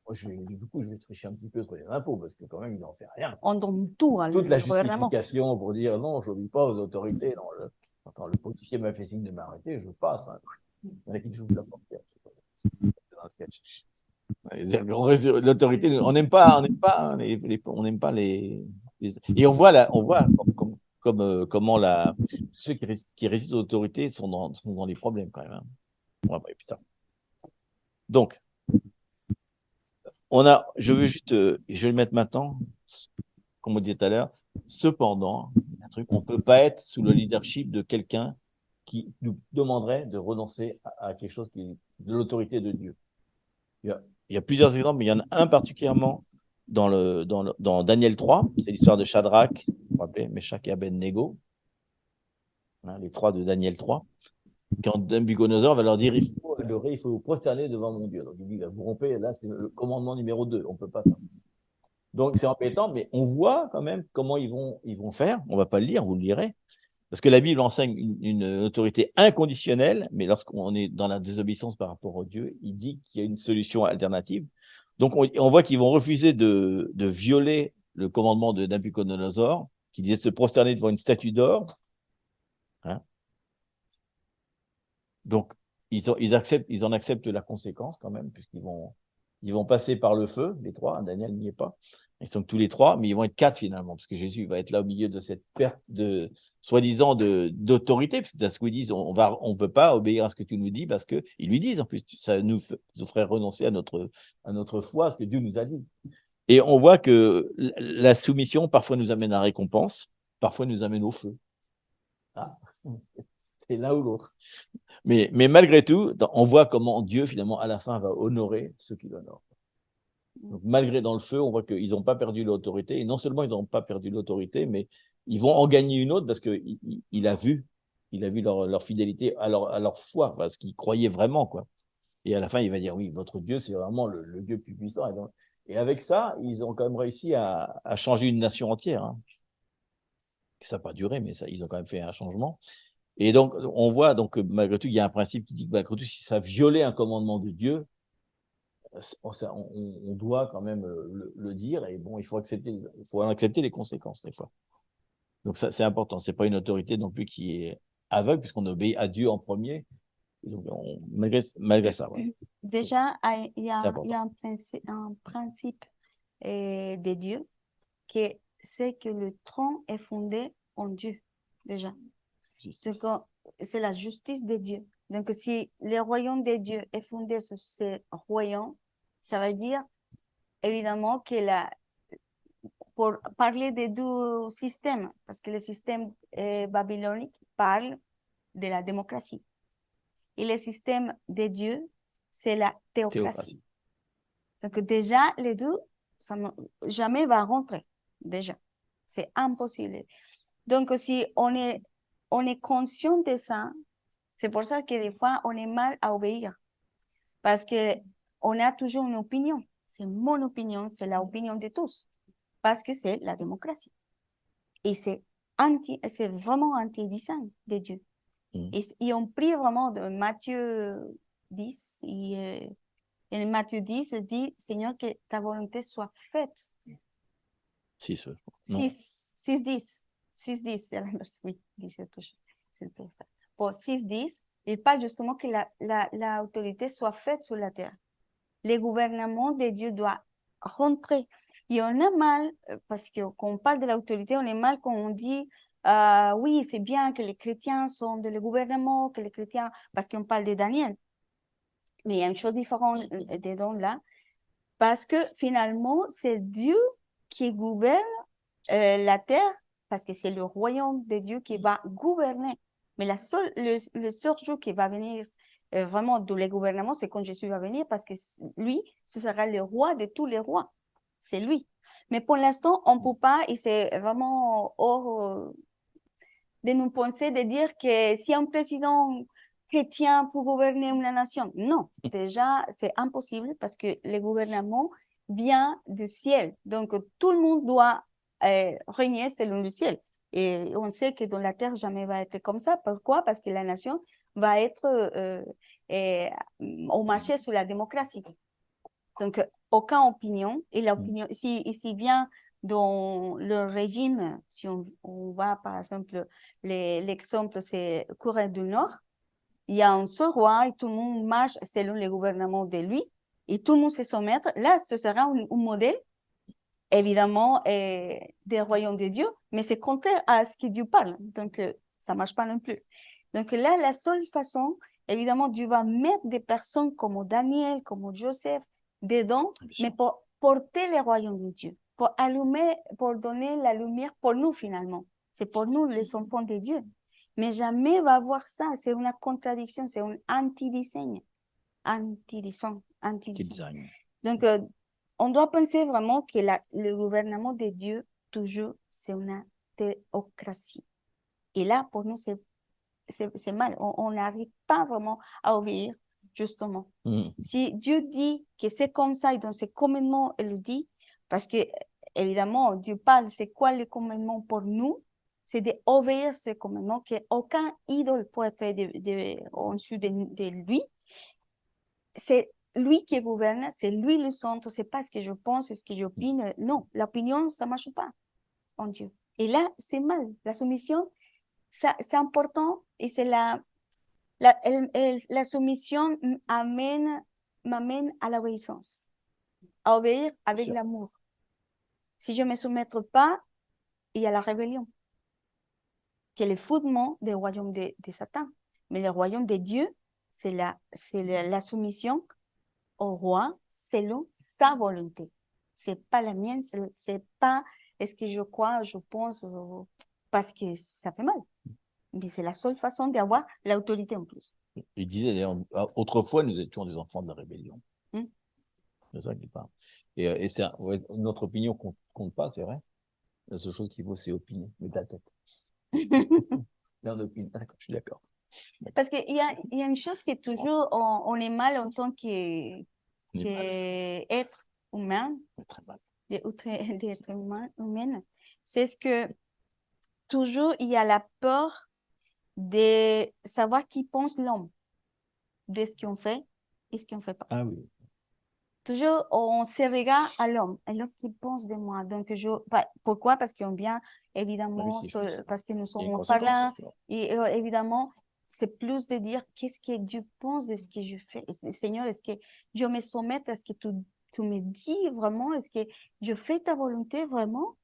Moi, du coup, je vais tricher un petit peu sur les impôts parce que quand même, il n'en fait rien. On donne tout à toute la justification pour dire non, je n'obéis pas aux autorités. Non, quand le policier m'a fait signe de m'arrêter, je passe. Hein. Il y en a qui jouent la portière. Dans le sketch. L'autorité, on n'aime pas les. Et on voit comment ceux qui résistent aux autorités sont dans les problèmes quand même. Hein. Ouais, putain. Donc, je vais le mettre maintenant, comme on dit tout à l'heure. Cependant, on ne peut pas être sous le leadership de quelqu'un qui nous demanderait de renoncer à quelque chose qui est de l'autorité de Dieu. Il y a plusieurs exemples, mais il y en a un particulièrement dans Daniel 3, c'est l'histoire de Shadrach, vous vous rappelez, Meshach et Abednego, hein, les trois de Daniel 3. Quand Nabucodonosor va leur dire il faut adorer, il faut vous prosterner devant mon Dieu. Donc il dit vous rompez, là c'est le commandement numéro 2, on ne peut pas faire ça. Donc c'est embêtant, mais on voit quand même comment ils vont faire. On ne va pas le lire, vous le lirez. Parce que la Bible enseigne une autorité inconditionnelle, mais lorsqu'on est dans la désobéissance par rapport au Dieu, il dit qu'il y a une solution alternative. Donc on voit qu'ils vont refuser de violer le commandement de Nabucodonosor, qui disait de se prosterner devant une statue d'or. Hein. Donc ils en acceptent la conséquence quand même, puisqu'ils vont passer par le feu, les trois. Daniel n'y est pas. Ils sont tous les trois, mais ils vont être 4 finalement, parce que Jésus va être là au milieu de cette perte de soi-disant d'autorité, parce que dans ce qu'ils disent, on ne peut pas obéir à ce que tu nous dis, parce qu'ils lui disent, en plus, ça nous ferait renoncer à notre foi, à ce que Dieu nous a dit. Et on voit que la soumission, parfois, nous amène à la récompense, parfois, nous amène au feu. Ah. C'est l'un ou l'autre. Mais malgré tout, on voit comment Dieu, finalement, à la fin, va honorer ceux qui l'honorent. Donc, malgré dans le feu, on voit qu'ils n'ont pas perdu l'autorité. Et non seulement ils n'ont pas perdu l'autorité, mais ils vont en gagner une autre parce qu'il a vu leur fidélité à leur foi, enfin, ce qu'ils croyaient vraiment, quoi. Et à la fin, il va dire, oui, votre Dieu, c'est vraiment le Dieu plus puissant. Et avec ça, ils ont quand même réussi à changer une nation entière. Hein. Ça n'a pas duré, mais ils ont quand même fait un changement. Et donc, on voit, donc, malgré tout, il y a un principe qui dit que malgré tout, si ça violait un commandement de Dieu, on doit quand même le dire. Et bon, il faut accepter les conséquences, des fois. Donc, ça, c'est important. Ce n'est pas une autorité non plus qui est aveugle, puisqu'on obéit à Dieu en premier. Donc, malgré ça, ouais. Déjà, il y a un principe de Dieu qui c'est que le trône est fondé en Dieu, déjà. Donc, c'est la justice de Dieu. Donc, si le royaume de Dieu est fondé sur ce royaume, ça veut dire évidemment que pour parler des deux systèmes, parce que le système babylonique parle de la démocratie. Et le système de Dieu, c'est la théocratie. Donc déjà, les deux, ça jamais va rentrer, déjà. C'est impossible. Donc si on est conscient de ça, c'est pour ça que des fois, on est mal à obéir. Parce qu'on a toujours une opinion. C'est mon opinion, c'est l'opinion de tous. parce que c'est la démocratie. Et c'est vraiment anti-design de Dieu. Et on prie vraiment de Matthieu 10, et Matthieu 10 dit, Seigneur, que ta volonté soit faite. 6, 6, 10. 6, 10, c'est l'inverse. Oui, 10, autre chose. C'est le perfect. Pour 6, 10, il parle justement que l'autorité soit faite sur la terre. Le gouvernement de Dieu doit rentrer. Et on a mal, parce que quand on parle de l'autorité, on est mal quand on dit, oui, c'est bien que les chrétiens sont dans le gouvernement, que les chrétiens, parce qu'on parle de Daniel. Mais il y a une chose différente dedans là, parce que finalement, c'est Dieu qui gouverne la terre, parce que c'est le royaume de Dieu qui va gouverner. Mais le seul jour qui va venir vraiment dans les gouvernements, c'est quand Jésus va venir, parce que lui, ce sera le roi de tous les rois. C'est lui. Mais pour l'instant, on ne peut pas, et c'est vraiment hors de nous penser, de dire que si un président chrétien peut gouverner une nation, non, déjà, c'est impossible parce que le gouvernement vient du ciel. Donc, tout le monde doit régner selon le ciel. Et on sait que dans la terre, jamais va être comme ça. Pourquoi? Parce que la nation va être au marché sous la démocratie. Donc, aucune opinion. Et l'opinion, si vient dans le régime, si on va, par exemple, l'exemple, c'est Corée du Nord, il y a un seul roi et tout le monde marche selon le gouvernement de lui et tout le monde se soumet. Là, ce sera un modèle, évidemment, des royaumes de Dieu, mais c'est contraire à ce que Dieu parle. Donc, ça ne marche pas non plus. Donc là, la seule façon, évidemment, Dieu va mettre des personnes comme Daniel, comme Joseph, dedans, mais pour porter le royaume de Dieu, pour allumer, pour donner la lumière pour nous finalement. C'est pour nous les enfants de Dieu. Mais jamais va avoir ça. C'est une contradiction, c'est un anti-design. Anti-design. Donc, on doit penser vraiment que le gouvernement de Dieu, toujours, c'est une théocratie. Et là, pour nous, c'est mal. On n'arrive pas vraiment à obéir, justement. Si Dieu dit que c'est comme ça, et dans ses commandements, il le dit, parce que, évidemment, Dieu parle, c'est quoi le commandement pour nous? C'est d'obéir ce commandement, qu'aucun idole peut être au-dessus de lui. C'est lui qui gouverne, c'est lui le centre, c'est pas ce que je pense, ce que j'opine. Non, l'opinion, ça marche pas en Dieu. Et là, c'est mal. La soumission, c'est important et c'est la soumission m'amène à l'obéissance, à obéir avec l'amour. Si je ne me soumets pas, il y a la rébellion, qui est le fondement du royaume de Satan. Mais le royaume de Dieu, c'est la soumission au roi selon sa volonté. C'est pas la mienne, c'est pas est-ce que je crois, je pense, parce que ça fait mal. Mais c'est la seule façon d'avoir l'autorité en plus. Il disait d'ailleurs, autrefois, nous étions des enfants de la rébellion. C'est ça qu'il parle. Et c'est notre opinion compte pas, c'est vrai. La seule chose qu'il faut, c'est opiner, mais ta tête. D'accord, je suis d'accord. Parce qu'il y a une chose qui est toujours, on est mal en tant qu'être humain, d'être humain, c'est ce que toujours il y a la peur de savoir qui pense l'homme, de ce qu'on fait et ce qu'on ne fait pas. Ah oui. Toujours, on se regarde à l'homme, et l'homme qui pense de moi. Donc, pourquoi? Parce qu'on vient, évidemment, parce que nous sommes parlants. Et évidemment, c'est plus de dire qu'est-ce que Dieu pense de ce que je fais. Seigneur, est-ce que je me soumets à ce que tu me dis vraiment? Est-ce que je fais ta volonté vraiment?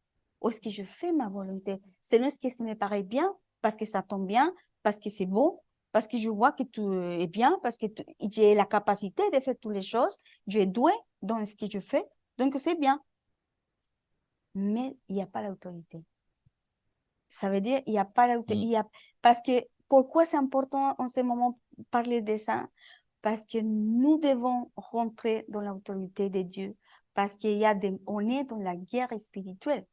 Ou est-ce que je fais ma volonté? C'est ce que ça me paraît bien, parce que ça tombe bien, parce que c'est bon, parce que je vois que tu es bien, parce que j'ai la capacité de faire toutes les choses, je suis doué dans ce que je fais, donc c'est bien. Mais il n'y a pas l'autorité. Ça veut dire il n'y a pas l'autorité. Parce que, pourquoi c'est important en ce moment parler de ça? Parce que nous devons rentrer dans l'autorité de Dieu, parce on est dans la guerre spirituelle.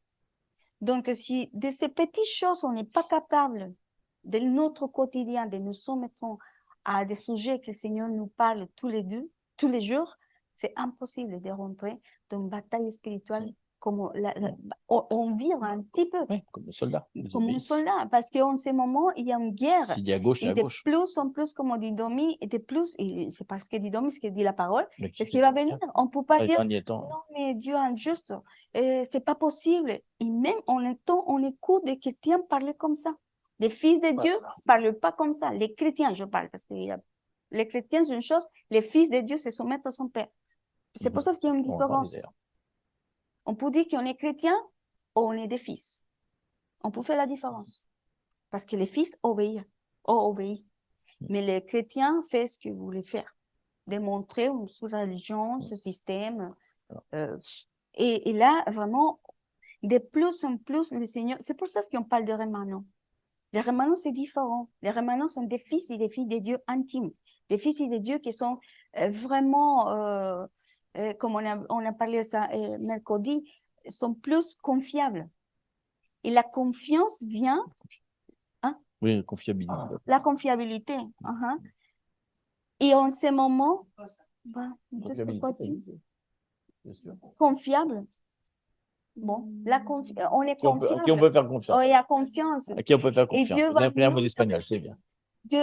Donc, si de ces petites choses, on n'est pas capable de notre quotidien, de nous soumettre à des sujets que le Seigneur nous parle tous les jours, c'est impossible de rentrer dans une bataille spirituelle comme on vit un petit peu. Oui, comme le soldat. Comme un soldat, parce qu'en ce moment, il y a une guerre. S'il dit à gauche, il et à de gauche. plus en plus, comme on dit Domi, et de plus, c'est parce qu'il dit Domi, ce qu'il dit la parole, Mais parce qu'il va venir. On ne peut pas dire, non, mais Dieu est injuste, c'est pas possible. Et même en étant, on écoute des chrétiens parler comme ça. Les fils de Dieu ne parlent pas comme ça. Les chrétiens, je parle, parce que les chrétiens, c'est une chose, les fils de Dieu se soumettent à son Père. C'est pour ça qu'il y a une différence. On peut dire qu'on est chrétien ou on est des fils. On peut faire la différence. Parce que les fils obéissent. Mais les chrétiens font ce qu'ils voulaient faire. Démontrer sous la religion, ce système. Et là, vraiment, de plus en plus, le Seigneur... C'est pour ça qu'on parle de rémanents. Les rémanents, c'est différent. Les rémanents sont des fils et des filles de Dieu intimes. Des fils et des dieux qui sont vraiment, comme on a parlé ça mercredi, sont plus confiables. Et la confiance vient... Oui, confiabilité. La confiabilité. Et en ce moment, confiable. Bon, on est confiable. À qui on peut faire confiance. Oh, il y a confiance. À qui on peut faire confiance. Et Dieu Vous avez pris un mot d'espagnol, c'est bien. Dieu.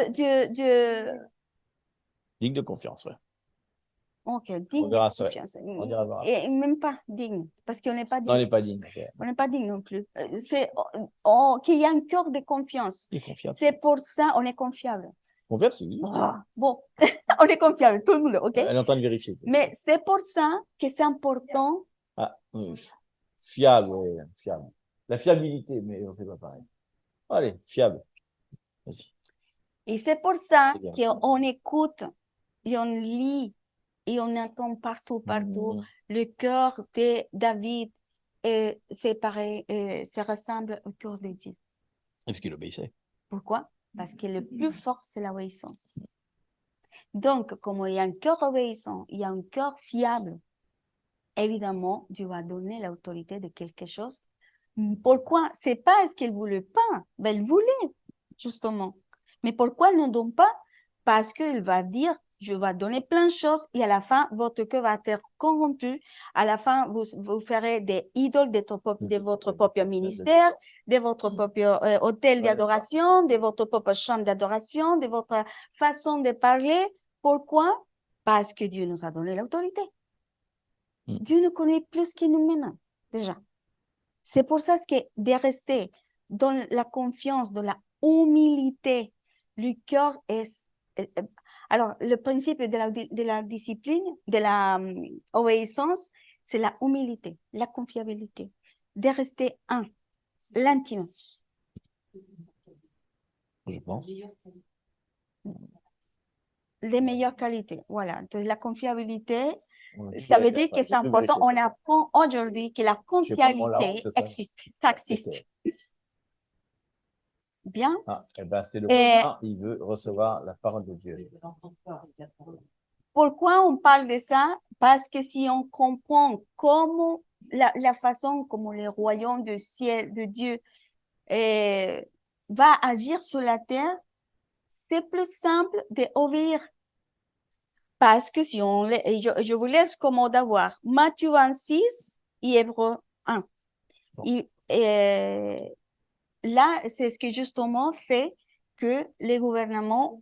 Digne de confiance, ouais. Ok, digne de confiance. On dira et même pas digne, parce qu'on n'est pas digne. Non, on n'est pas digne. On n'est pas digne non plus. C'est qu'il y a un cœur de confiance. C'est pour ça on est confiable. Confiable, c'est lui. Bon, on est confiable, tout le monde, ok? Elle est en train de vérifier. Mais c'est pour ça que c'est important. Ah, oui. Fiable, oui, fiable. La fiabilité, mais on ne sait pas pareil. Allez, fiable. Vas-y. Et c'est pour ça qu'on écoute et on lit et on entend partout. Le cœur de David, c'est pareil, se ressemble au cœur de Dieu. Parce qu'il obéissait. Pourquoi? Parce que le plus fort, c'est l'obéissance. Donc, comme il y a un cœur obéissant, il y a un cœur fiable, évidemment, Dieu va donner l'autorité de quelque chose. Pourquoi? C'est pas ce qu'il voulait pas, mais il voulait, justement. Mais pourquoi il ne donne pas? Parce qu'il va dire, je vais donner plein de choses et à la fin, votre cœur va être corrompu. À la fin, vous ferez des idoles de votre propre ministère, de votre propre hôtel d'adoration, de votre propre chambre d'adoration, de votre façon de parler. Pourquoi? Parce que Dieu nous a donné l'autorité. Dieu nous connaît plus que nous-mêmes, déjà. C'est pour ça que de rester dans la confiance, dans la humilité, le cœur est... Alors, le principe de la discipline, de la obéissance, c'est la humilité, la confiabilité, de rester l'intime. Je pense. Les meilleures qualités, voilà. Donc, la confiabilité, ça veut dire que c'est important. On apprend aujourd'hui que la confiabilité existe. Ça existe. Bien. Eh ben, c'est le point. Il veut recevoir la parole de Dieu. Pourquoi on parle de ça? Parce que si on comprend comment la façon comme le royaume du ciel de Dieu va agir sur la terre, c'est plus simple d'obéir. Parce que si on... Je vous laisse comment d'avoir Matthieu 26 et Hébreux 1. Là, c'est ce qui justement fait que les gouvernements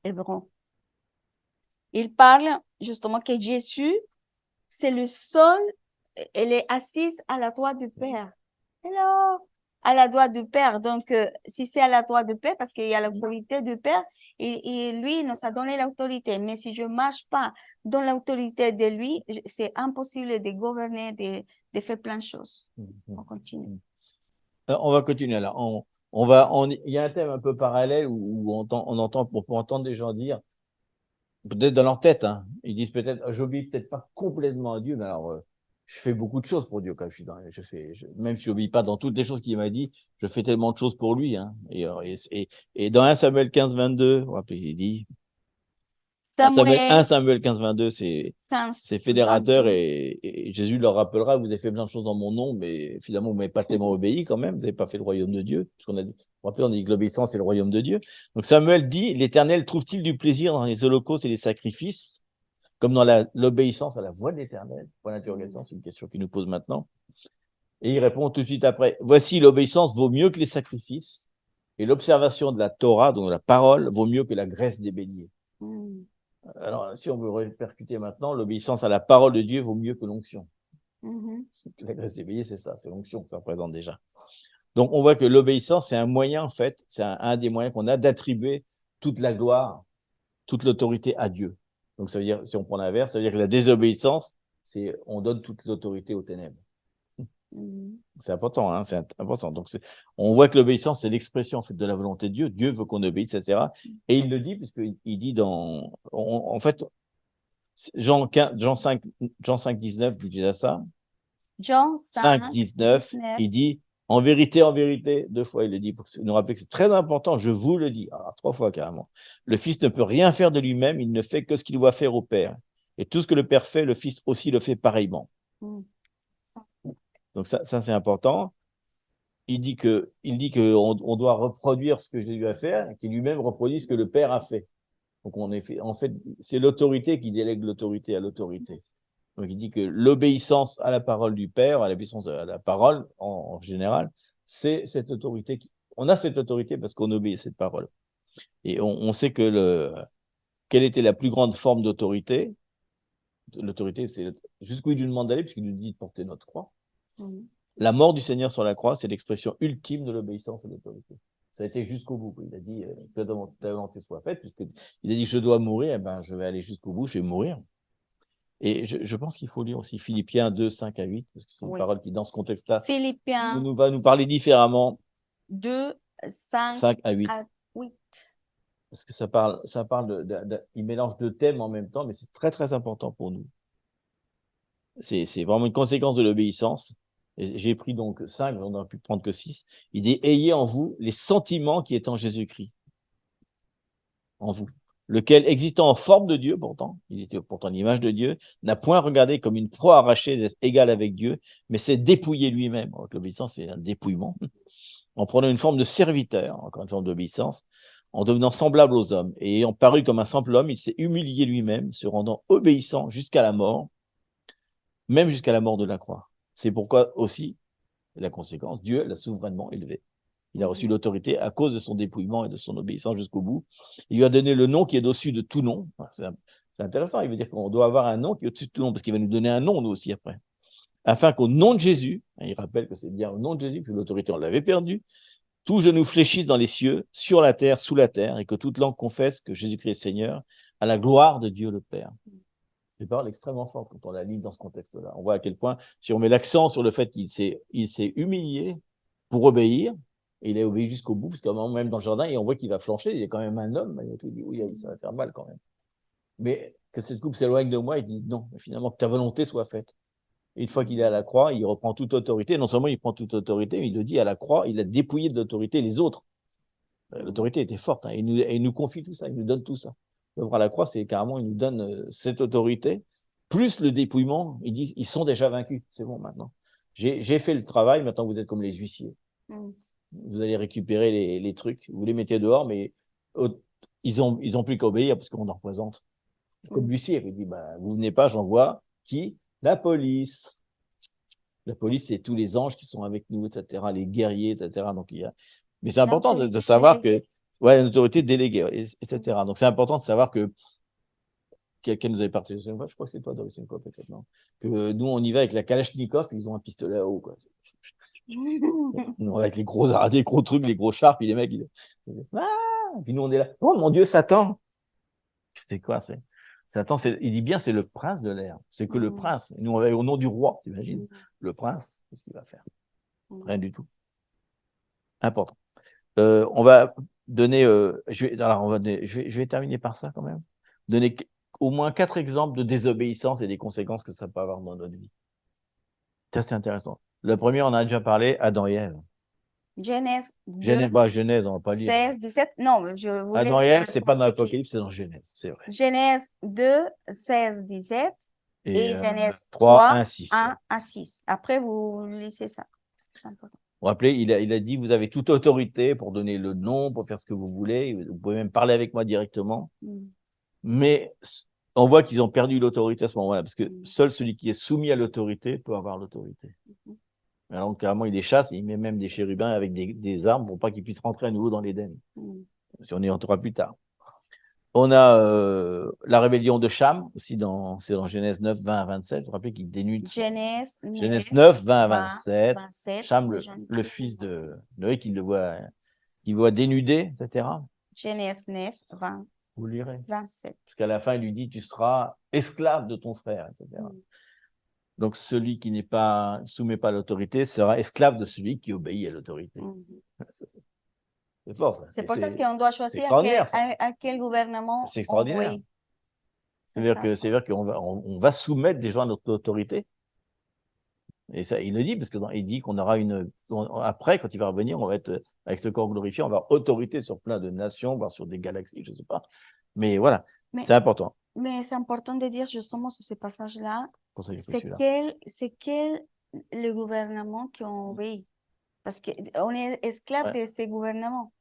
hébreux, ils parlent justement que Jésus, c'est le seul, elle est assise à la droite du Père. Alors, à la droite du Père. Donc, si c'est à la droite du Père, parce qu'il y a l'autorité du Père, et lui, il nous a donné l'autorité. Mais si je ne marche pas dans l'autorité de lui, c'est impossible de gouverner, de faire plein de choses. On continue. On va continuer là. Il y a un thème un peu parallèle où on peut entendre des gens dire, peut-être dans leur tête, hein, ils disent peut-être, j'obéis peut-être pas complètement à Dieu, mais alors je fais beaucoup de choses pour Dieu quand même si je n'obéis pas dans toutes les choses qu'il m'a dit, je fais tellement de choses pour lui. Hein. Et dans 1 Samuel 15, 22, il dit, 1 Samuel 15, 22, c'est fédérateur et Jésus leur rappellera, vous avez fait plein de choses dans mon nom, mais finalement, vous ne m'avez pas tellement obéi quand même, vous n'avez pas fait le royaume de Dieu. Parce qu'on a dit, on a dit que l'obéissance, c'est le royaume de Dieu. Donc Samuel dit, l'Éternel trouve-t-il du plaisir dans les holocaustes et les sacrifices? comme dans l'obéissance à la voix de l'Éternel. Point d'interrogation, c'est une question qu'il nous pose maintenant. Et il répond tout de suite après, voici l'obéissance vaut mieux que les sacrifices, et l'observation de la Torah, donc de la parole, vaut mieux que la graisse des béliers. Alors, si on veut répercuter maintenant, l'obéissance à la parole de Dieu vaut mieux que l'onction. La graisse des béliers, c'est ça, c'est l'onction que ça représente déjà. Donc, on voit que l'obéissance, c'est un moyen, en fait, c'est un des moyens qu'on a d'attribuer toute la gloire, toute l'autorité à Dieu. Donc, ça veut dire, si on prend l'inverse, ça veut dire que la désobéissance, c'est on donne toute l'autorité aux ténèbres. C'est important, hein, c'est important. Donc, on voit que l'obéissance, c'est l'expression en fait de la volonté de Dieu. Dieu veut qu'on obéisse, etc. Et il le dit, puisqu'il dit en fait, Jean 5, 19, il dit ça. Jean 5, 19, il dit, en vérité, 2 fois il le dit, pour nous rappeler que c'est très important, je vous le dis, alors 3 fois carrément. Le Fils ne peut rien faire de lui-même, il ne fait que ce qu'il doit faire au Père. Et tout ce que le Père fait, le Fils aussi le fait pareillement. Donc ça c'est important. Il dit qu'on doit reproduire ce que Jésus a fait, et qu'il lui-même reproduit ce que le Père a fait. Donc en fait, c'est l'autorité qui délègue l'autorité à l'autorité. Donc il dit que l'obéissance à la parole du Père, à l'obéissance à la parole en général, c'est cette autorité. On a cette autorité parce qu'on obéit à cette parole. Et on sait que quelle était la plus grande forme d'autorité? L'autorité, c'est jusqu'où il nous demande d'aller, puisqu'il nous dit de porter notre croix. La mort du Seigneur sur la croix, c'est l'expression ultime de l'obéissance à l'autorité. Ça a été jusqu'au bout. Il a dit que ta volonté soit faite, puisqu'il a dit je dois mourir, eh ben, je vais aller jusqu'au bout, je vais mourir. Et je pense qu'il faut lire aussi Philippiens 2, 5 à 8, parce que c'est une parole qui, dans ce contexte-là, va nous parler différemment. 2, 5 à 8. Parce que ça parle il mélange 2 thèmes en même temps, mais c'est très, très important pour nous. C'est vraiment une conséquence de l'obéissance. J'ai pris donc 5, on aurait pu prendre que 6. Il dit, ayez en vous les sentiments qui est en Jésus-Christ. En vous. Lequel, existant en forme de Dieu, pourtant, il était pourtant l'image de Dieu, n'a point regardé comme une proie arrachée d'être égal avec Dieu, mais s'est dépouillé lui-même. L'obéissance, c'est un dépouillement. En prenant une forme de serviteur, encore une forme d'obéissance, en devenant semblable aux hommes. Et ayant paru comme un simple homme, il s'est humilié lui-même, se rendant obéissant jusqu'à la mort, même jusqu'à la mort de la croix. C'est pourquoi aussi, la conséquence, Dieu l'a souverainement élevé. Il a reçu l'autorité à cause de son dépouillement et de son obéissance jusqu'au bout. Il lui a donné le nom qui est au-dessus de tout nom. C'est intéressant, il veut dire qu'on doit avoir un nom qui est au-dessus de tout nom, parce qu'il va nous donner un nom, nous aussi, après. Afin qu'au nom de Jésus, il rappelle que c'est bien au nom de Jésus, puis l'autorité, on l'avait perdue, tout genou fléchisse dans les cieux, sur la terre, sous la terre, et que toute langue confesse que Jésus-Christ est Seigneur, à la gloire de Dieu le Père. C'est une parole extrêmement forte quand on la lit dans ce contexte-là. On voit à quel point, si on met l'accent sur le fait qu'il s'est humilié pour obéir, et il a obéi jusqu'au bout, parce qu'à un moment même dans le jardin, et on voit qu'il va flancher, il est quand même un homme, il dit oui, ça va faire mal quand même. Mais que cette coupe s'éloigne de moi, il dit non, finalement, que ta volonté soit faite. Et une fois qu'il est à la croix, il reprend toute autorité. Non seulement il prend toute autorité, mais il le dit à la croix, il a dépouillé de l'autorité les autres. L'autorité était forte, hein, il nous confie tout ça, il nous donne tout ça. L'œuvre à la croix, c'est carrément, il nous donne cette autorité, plus le dépouillement, il dit, ils sont déjà vaincus, c'est bon maintenant. J'ai fait le travail, maintenant vous êtes comme les huissiers. Vous allez récupérer les trucs, vous les mettez dehors, mais ils ont plus qu'à obéir parce qu'on en représente. Comme l'huissier, il dit, bah, vous venez pas, j'envoie qui? La police. La police, c'est tous les anges qui sont avec nous, etc., les guerriers, etc. Donc, mais c'est important de savoir que, ouais, une autorité déléguée, etc. Donc, c'est important de savoir que quelqu'un nous avait partagé une fois, je crois que c'est toi, Doris, une fois peut-être, non? Que nous, on y va avec la Kalachnikov, ils ont un pistolet à eau, quoi. Avec les gros trucs, les gros chars, puis les mecs, ah! Puis nous, on est là, oh mon Dieu, Satan! C'est quoi, Satan, il dit bien, c'est le prince de l'air. C'est que le prince. Nous, on va au nom du roi, t'imagines? Le prince, qu'est-ce qu'il va faire? Rien du tout. Important. On va donner, je vais terminer par ça quand même. Donner au moins 4 exemples de désobéissance et des conséquences que ça peut avoir dans notre vie. Ça, c'est intéressant. Le premier, on a déjà parlé, Adam et Ève. Genèse 2, Genèse, on va pas lire. 16, 17. Non, je voulais Adam et Ève, c'est pas dans l'Apocalypse, c'est dans Genèse, c'est vrai. Genèse 2, 16, 17 et Genèse 3, 1, 6. 1 à 6. Après, vous laissez ça. C'est important. Vous vous rappelez, il a dit, vous avez toute autorité pour donner le nom, pour faire ce que vous voulez. Vous pouvez même parler avec moi directement. Mais on voit qu'ils ont perdu l'autorité à ce moment-là, parce que seul celui qui est soumis à l'autorité peut avoir l'autorité. Alors, carrément, il les chasse, il met même des chérubins avec des armes pour pas qu'ils puissent rentrer à nouveau dans l'Éden. Si on y rentrera plus tard. On a la rébellion de Cham, aussi c'est dans Genèse 9, 20 à 27. Vous vous rappelez qu'il dénude. Genèse 9, 20 à 27. 27. Cham, le fils de Noé, qu'il voit dénudé, etc. Genèse 9, 20. Vous lirez. 27. Parce qu'à la fin, il lui dit, tu seras esclave de ton frère, etc. Donc, celui qui n'est pas soumet pas à l'autorité sera esclave de celui qui obéit à l'autorité. C'est fort, ça. C'est pour ça qu'on doit choisir à quel gouvernement c'est extraordinaire. C'est-à-dire qu'on va soumettre des gens à notre autorité. Et ça, il le dit, parce qu'il dit qu'on aura après, quand il va revenir, on va être, avec ce corps glorifié, on va avoir autorité sur plein de nations, voire sur des galaxies, je ne sais pas. Mais voilà, c'est important. Mais c'est important de dire justement sur ce passage-là, c'est quel le gouvernement qui obéit. Parce qu'on est esclave de ces gouvernements.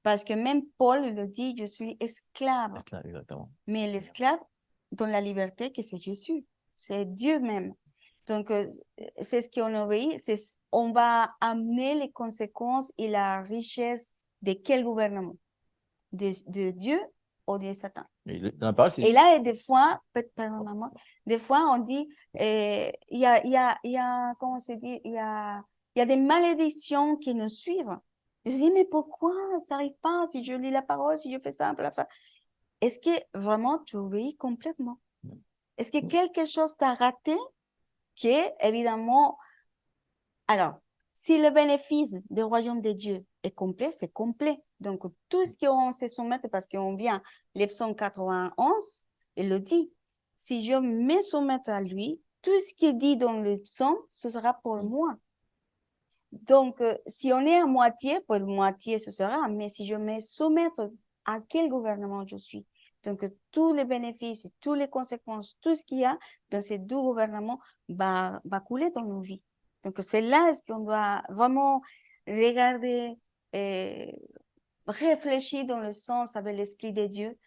Parce que même Paul le dit, je suis esclave. Exactement. Mais l'esclave donne la liberté que c'est Jésus. C'est Dieu même. Donc, c'est ce qu'on obéit. On va amener les conséquences et la richesse de quel gouvernement? De Dieu ou de Satan? Et là, des fois, pardon, maman, des fois, on dit, il y a, comment se dit, il y a des malédictions qui nous suivent. Je dis, mais pourquoi ça n'arrive pas si je lis la parole, si je fais ça, est-ce que vraiment tu obéis complètement? Est-ce que quelque chose t'a raté qui est évidemment... Alors, si le bénéfice du royaume de Dieu est complet, c'est complet. Donc, tout ce qu'on se soumet, parce qu'on vient, les psaumes 91, il le dit, si je me soumets à lui, tout ce qui est dit dans le psaume, ce sera pour moi. Donc, si on est à moitié, pour moitié, ce sera, mais si je me soumets à quel gouvernement je suis? Donc, tous les bénéfices, toutes les conséquences, tout ce qu'il y a dans ces deux gouvernements va couler dans nos vies. Donc, c'est là qu'on doit vraiment regarder, réfléchir dans le sens avec l'Esprit de Dieu,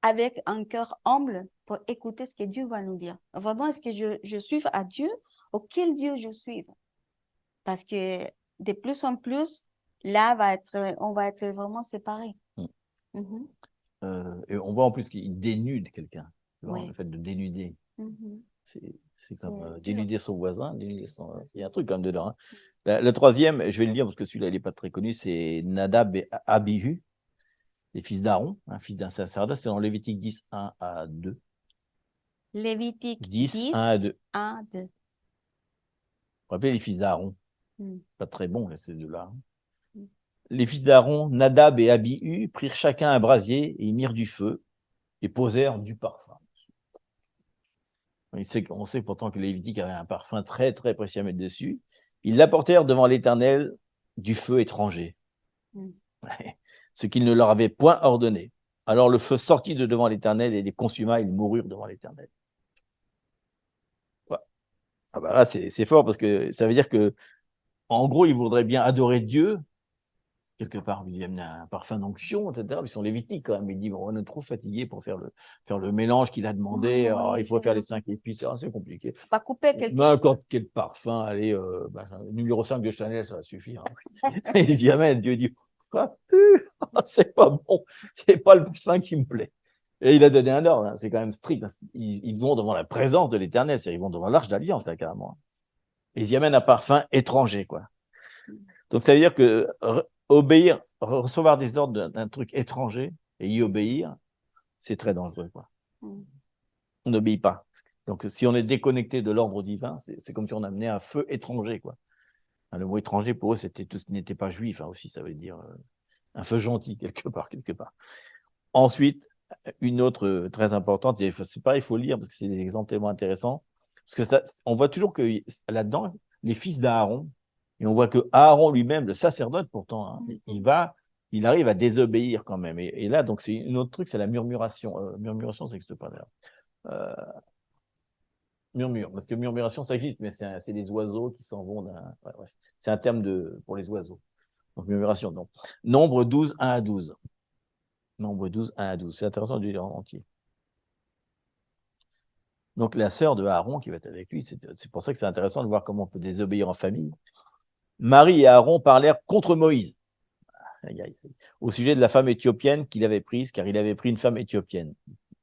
avec un cœur humble pour écouter ce que Dieu va nous dire. Vraiment, est-ce que je suis à Dieu ou quel Dieu je suis? Parce que de plus en plus, là, on va être vraiment séparés. Et on voit en plus qu'il dénude quelqu'un. Le fait de dénuder. C'est comme dénuder son voisin. Il y a un truc quand même dedans. Hein. Le troisième, je vais le lire parce que celui-là, il n'est pas très connu, c'est Nadab et Abihu, les fils d'Aaron, un fils d'un sacerdoce. C'est dans Lévitique 10, 1 à 2. Lévitique 10, 1 à 2. 1 à 2. Vous vous rappelez les fils d'Aaron? Pas très bon, ces deux-là. Les fils d'Aaron, Nadab et Abihu, prirent chacun un brasier et y mirent du feu et posèrent du parfum. On sait pourtant que les Lévitiques avaient un parfum très, très précieux à mettre dessus. Ils l'apportèrent devant l'Éternel du feu étranger, ce qu'il ne leur avait point ordonné. Alors le feu sortit de devant l'Éternel et les consuma, ils moururent devant l'Éternel. Ouais. Ah bah là, c'est fort parce que ça veut dire que, en gros, ils voudraient bien adorer Dieu. Quelque part, ils amener un parfum d'onction, etc. Ils sont lévitiques quand même. Ils disent, on est trop fatigués pour faire le mélange qu'il a demandé. Alors, il faut faire les 5 épices. C'est compliqué. Pas couper quelque chose. N'importe quel parfum, allez, numéro 5 de Chanel, ça va suffire. Et ils disent, amen. Dieu dit, c'est pas bon. C'est pas le parfum qui me plaît. Et il a donné un ordre. Hein. C'est quand même strict. Ils vont devant la présence de l'Éternel. Ils vont devant l'Arche d'Alliance, là, carrément. Et ils y amènent un parfum étranger, quoi. Donc, ça veut dire que obéir, recevoir des ordres d'un truc étranger et y obéir, c'est très dangereux, quoi. On n'obéit pas. Donc, si on est déconnecté de l'ordre divin, c'est comme si on amenait un feu étranger, quoi. Le mot étranger, pour eux, c'était tout ce qui n'était pas juif, hein, aussi, ça veut dire un feu gentil, quelque part. Ensuite, une autre très importante, c'est pareil, il faut lire, parce que c'est des exemples tellement intéressants, parce que on voit toujours que là-dedans, les fils d'Aaron, et on voit que Aaron lui-même, le sacerdote pourtant, hein, il arrive à désobéir quand même. Et là, donc, c'est un autre truc, c'est la murmuration. Murmuration, ça n'existe pas d'ailleurs. Murmure, parce que murmuration, ça existe, mais c'est les oiseaux qui s'en vont d'un... Ouais, bref. C'est un terme pour les oiseaux. Donc, murmuration, non. Nombre 12, 1 à 12. Nombre 12, 1 à 12. C'est intéressant de lire en entier. Donc, la sœur de Aaron qui va être avec lui, c'est pour ça que c'est intéressant de voir comment on peut désobéir en famille. Marie et Aaron parlèrent contre Moïse, au sujet de la femme éthiopienne qu'il avait prise, car il avait pris une femme éthiopienne.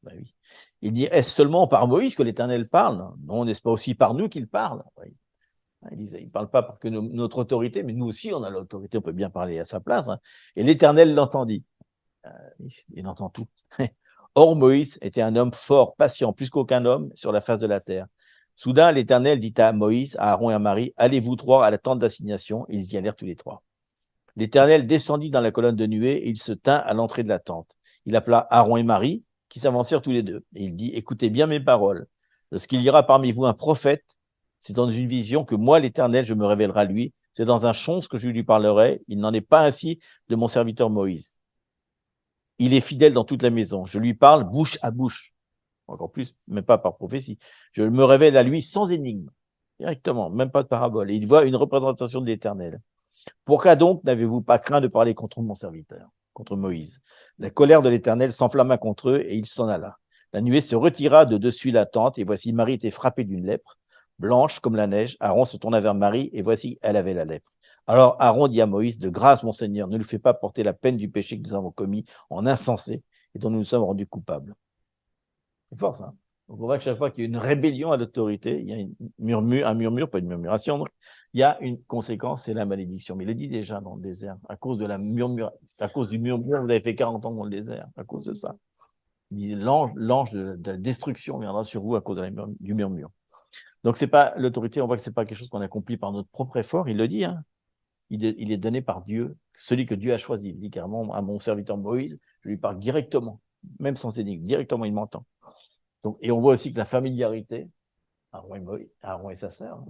Ben oui. Il dit, est-ce seulement par Moïse que l'Éternel parle? Non, n'est-ce pas aussi par nous qu'il parle? Oui. Il ne parle pas parce que notre autorité, mais nous aussi, on a l'autorité, on peut bien parler à sa place. Hein. Et l'Éternel l'entendit. Il entend tout. Or, Moïse était un homme fort, patient, plus qu'aucun homme sur la face de la terre. Soudain, l'Éternel dit à Moïse, à Aaron et à Marie, allez-vous trois à la tente d'assignation. Ils y allèrent tous les trois. L'Éternel descendit dans la colonne de nuée et il se tint à l'entrée de la tente. Il appela Aaron et Marie, qui s'avancèrent tous les deux. Et il dit, écoutez bien mes paroles. Lorsqu'il y aura parmi vous un prophète, c'est dans une vision que moi, l'Éternel, je me révélerai à lui. C'est dans un songe que je lui parlerai. Il n'en est pas ainsi de mon serviteur Moïse. Il est fidèle dans toute la maison. Je lui parle bouche à bouche. Encore plus, même pas par prophétie. Je me révèle à lui sans énigme. Directement, même pas de parabole. Et il voit une représentation de l'Éternel. Pourquoi donc n'avez-vous pas craint de parler contre mon serviteur, contre Moïse? La colère de l'Éternel s'enflamma contre eux et il s'en alla. La nuée se retira de dessus la tente et voici Marie était frappée d'une lèpre, blanche comme la neige. Aaron se tourna vers Marie et voici elle avait la lèpre. Alors Aaron dit à Moïse, de grâce mon Seigneur, ne nous fais pas porter la peine du péché que nous avons commis en insensé et dont nous nous sommes rendus coupables. C'est fort ça. Donc on voit que chaque fois qu'il y a une rébellion à l'autorité, il y a un murmure, pas une murmuration, donc il y a une conséquence, c'est la malédiction. Mais il le dit déjà dans le désert, à cause de à cause du murmure, vous avez fait 40 ans dans le désert, à cause de ça. Il dit l'ange de la destruction viendra sur vous à cause du murmure. Donc c'est pas l'autorité, on voit que c'est pas quelque chose qu'on accomplit par notre propre effort, il le dit, hein. Il est donné par Dieu, celui que Dieu a choisi. Il dit carrément à mon serviteur Moïse, je lui parle directement, même sans énigme, directement il m'entend. Donc, et on voit aussi que la familiarité, Aaron et sa sœur,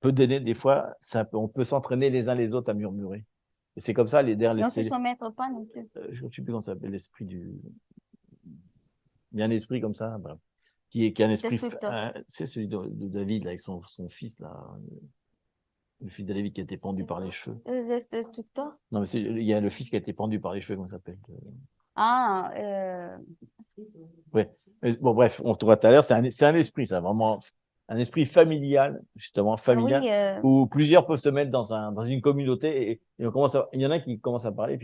peut donner des fois, on peut s'entraîner les uns les autres à murmurer. Et c'est comme ça, Et on ne se soumettre pas non plus. je ne sais plus comment ça s'appelle, l'esprit du. Il y a un esprit comme ça, bref, qui est un esprit. C'est celui de David, là, avec son fils, là. Le fils de David qui a été pendu par les cheveux. Destructeur? Non, mais il y a le fils qui a été pendu par les cheveux, comment ça s'appelle? Ah, ouais. Bon, bref, on trouvera tout à l'heure, c'est un esprit, ça, vraiment, un esprit familial, justement, familial, oui, où plusieurs peuvent se mettre dans une communauté et il y en a qui commencent à parler,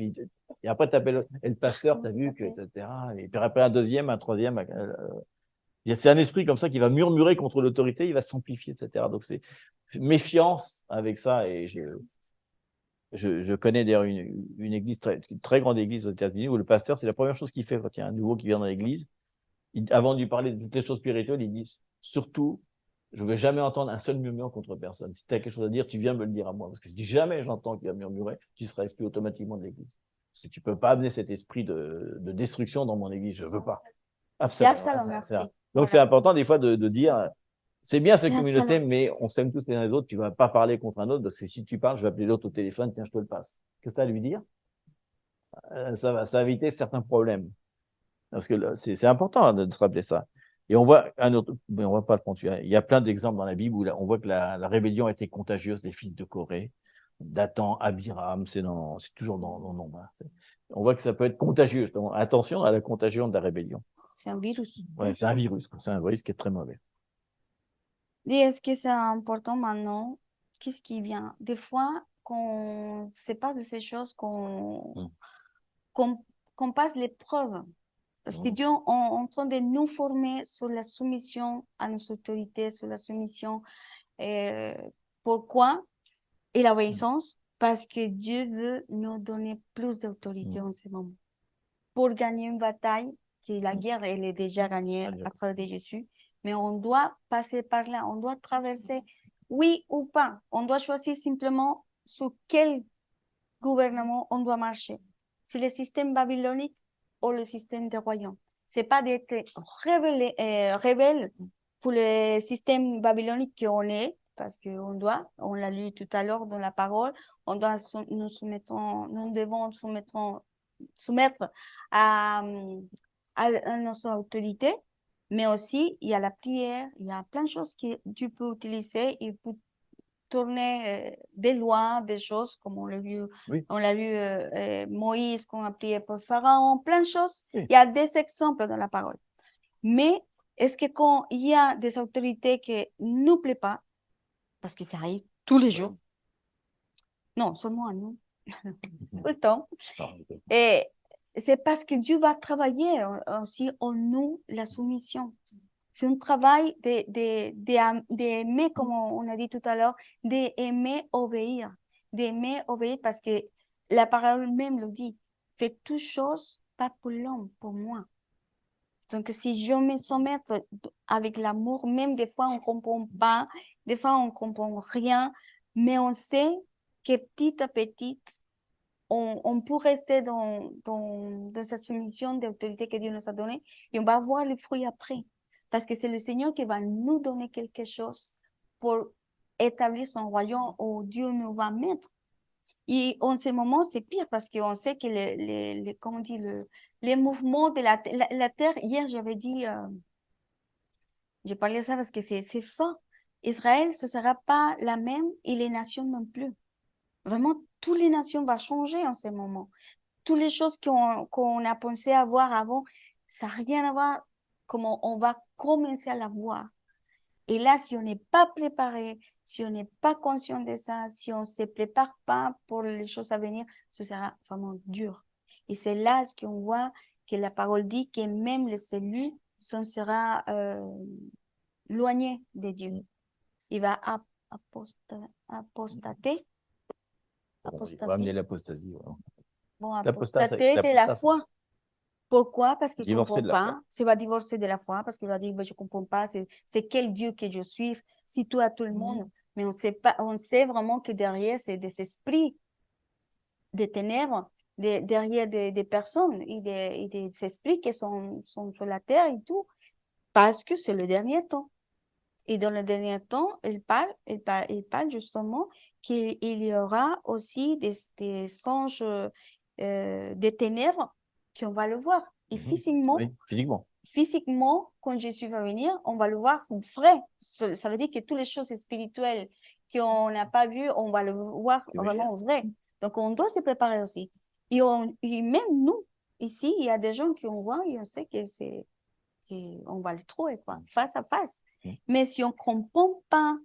et après, tu appelles le pasteur, tu as vu, etc. Et puis après, un deuxième, un troisième. C'est un esprit comme ça qui va murmurer contre l'autorité, il va s'amplifier, etc. Donc, c'est méfiance avec ça. Et je connais d'ailleurs une église, une très grande église aux États-Unis, où le pasteur, c'est la première chose qu'il fait quand il y a un nouveau qui vient dans l'église. Avant de lui parler de toutes les choses spirituelles, il dit surtout, je ne veux jamais entendre un seul murmure contre personne. Si tu as quelque chose à dire, tu viens me le dire à moi. Parce que si jamais j'entends qu'il va murmurer, tu seras exclu automatiquement de l'église. Parce que tu ne peux pas amener cet esprit de destruction dans mon église. Je ne veux pas. Absolument, merci. Donc, c'est important des fois de dire, c'est bien cette communauté, mais on s'aime tous les uns les autres. Tu ne vas pas parler contre un autre, parce que si tu parles, je vais appeler l'autre au téléphone, tiens, je te le passe. Qu'est-ce que tu as à lui dire? Ça va éviter certains problèmes. Parce que c'est important de se rappeler ça. Et on voit un autre, mais on va pas le prendre. Il y a plein d'exemples dans la Bible où on voit que la rébellion a été contagieuse des fils de Corée, Dathan, Abiram, c'est toujours dans le nombre. Hein. On voit que ça peut être contagieux. Justement. Attention à la contagion de la rébellion. C'est un virus. Ouais, c'est un virus. C'est un virus qui est très mauvais. Et est-ce que c'est important maintenant? Qu'est-ce qui vient? Des fois, qu'on se passe de ces choses, qu'on passe l'épreuve. Parce que Dieu est en train de nous former sur la soumission à nos autorités, sur la soumission. Pourquoi? Et l'obéissance, parce que Dieu veut nous donner plus d'autorité en ce moment. Pour gagner une bataille, que la guerre, elle est déjà gagnée à travers de Jésus, mais on doit passer par là, on doit traverser, oui ou pas. On doit choisir simplement sur quel gouvernement on doit marcher. Sur le système babylonique ou le système des royaumes. C'est pas d'être rebelle pour le système babylonique qu'on est, parce qu'on doit, on l'a lu tout à l'heure dans la parole, on doit nous devons soumettre à notre autorité, mais aussi il y a la prière, il y a plein de choses que Dieu peut utiliser et pour tourner des lois, des choses, comme on l'a vu, Moïse, qu'on a prié pour Pharaon, plein de choses. Oui. Il y a des exemples dans la parole. Mais est-ce que quand il y a des autorités qui ne nous plaisent pas, parce que ça arrive tous les jours, non, seulement à nous, tout le temps, et c'est parce que Dieu va travailler aussi en nous la soumission. C'est un travail d'aimer, comme on a dit tout à l'heure, d'aimer obéir. D'aimer obéir parce que la parole même le dit. Fais toutes choses, pas pour l'homme, pour moi. Donc, si je me soumets avec l'amour, même des fois on ne comprend pas, des fois on ne comprend rien, mais on sait que petit à petit, on peut rester dans sa soumission d'autorité que Dieu nous a donnée et on va voir les fruits après. Parce que c'est le Seigneur qui va nous donner quelque chose pour établir son royaume où Dieu nous va mettre. Et en ce moment, c'est pire parce qu'on sait que comment on dit, les mouvements de la terre, hier j'avais dit, j'ai parlé de ça parce que c'est fort. Israël, ce ne sera pas la même et les nations non plus. Vraiment, toutes les nations vont changer en ce moment. Toutes les choses qu'on a pensé avoir avant, ça n'a rien à voir comment on va commencer à la voir. Et là, si on n'est pas préparé, si on n'est pas conscient de ça, si on ne se prépare pas pour les choses à venir, ce sera vraiment dur. Et c'est là ce qu'on voit que la parole dit que même les cellules sera éloigné de Dieu. Il va apostater. Il va amener l'apostasie. Bon, apostater de la foi. Pourquoi? Parce qu'il ne comprend pas. Il va divorcer de la foi parce qu'il va dire, je ne comprends pas, c'est quel Dieu que je suis, si tout à tout le monde. Mais on sait pas, on sait vraiment que derrière, c'est des esprits, des ténèbres, derrière des personnes et des esprits qui sont sur la terre et tout, parce que c'est le dernier temps. Et dans le dernier temps, il parle justement qu'il y aura aussi des songes des ténèbres qu'on va le voir. Et physiquement, quand Jésus va venir, on va le voir vrai. Ça veut dire que toutes les choses spirituelles qu'on n'a pas vues, on va le voir vraiment vrai. Donc, on doit se préparer aussi. Et même nous, ici, il y a des gens qui on voit et on sait que c'est on va le trouver face à face. Mais si on ne comprend pas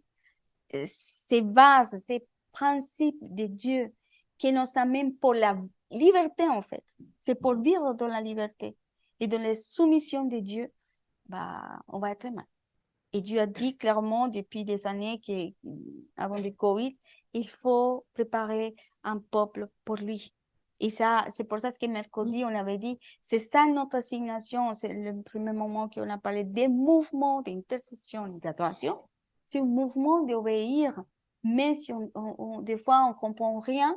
ces bases, ces principes de Dieu qui nous amènent pour la liberté, en fait, c'est pour vivre dans la liberté et dans la soumission de Dieu, bah, on va être mal. Et Dieu a dit clairement depuis des années avant le Covid, il faut préparer un peuple pour lui. Et ça, c'est pour ça que mercredi, on avait dit, c'est ça notre assignation. C'est le premier moment qu'on a parlé des mouvements d'intercession et d'adoration. C'est un mouvement d'obéir. Mais si des fois, on ne comprend rien.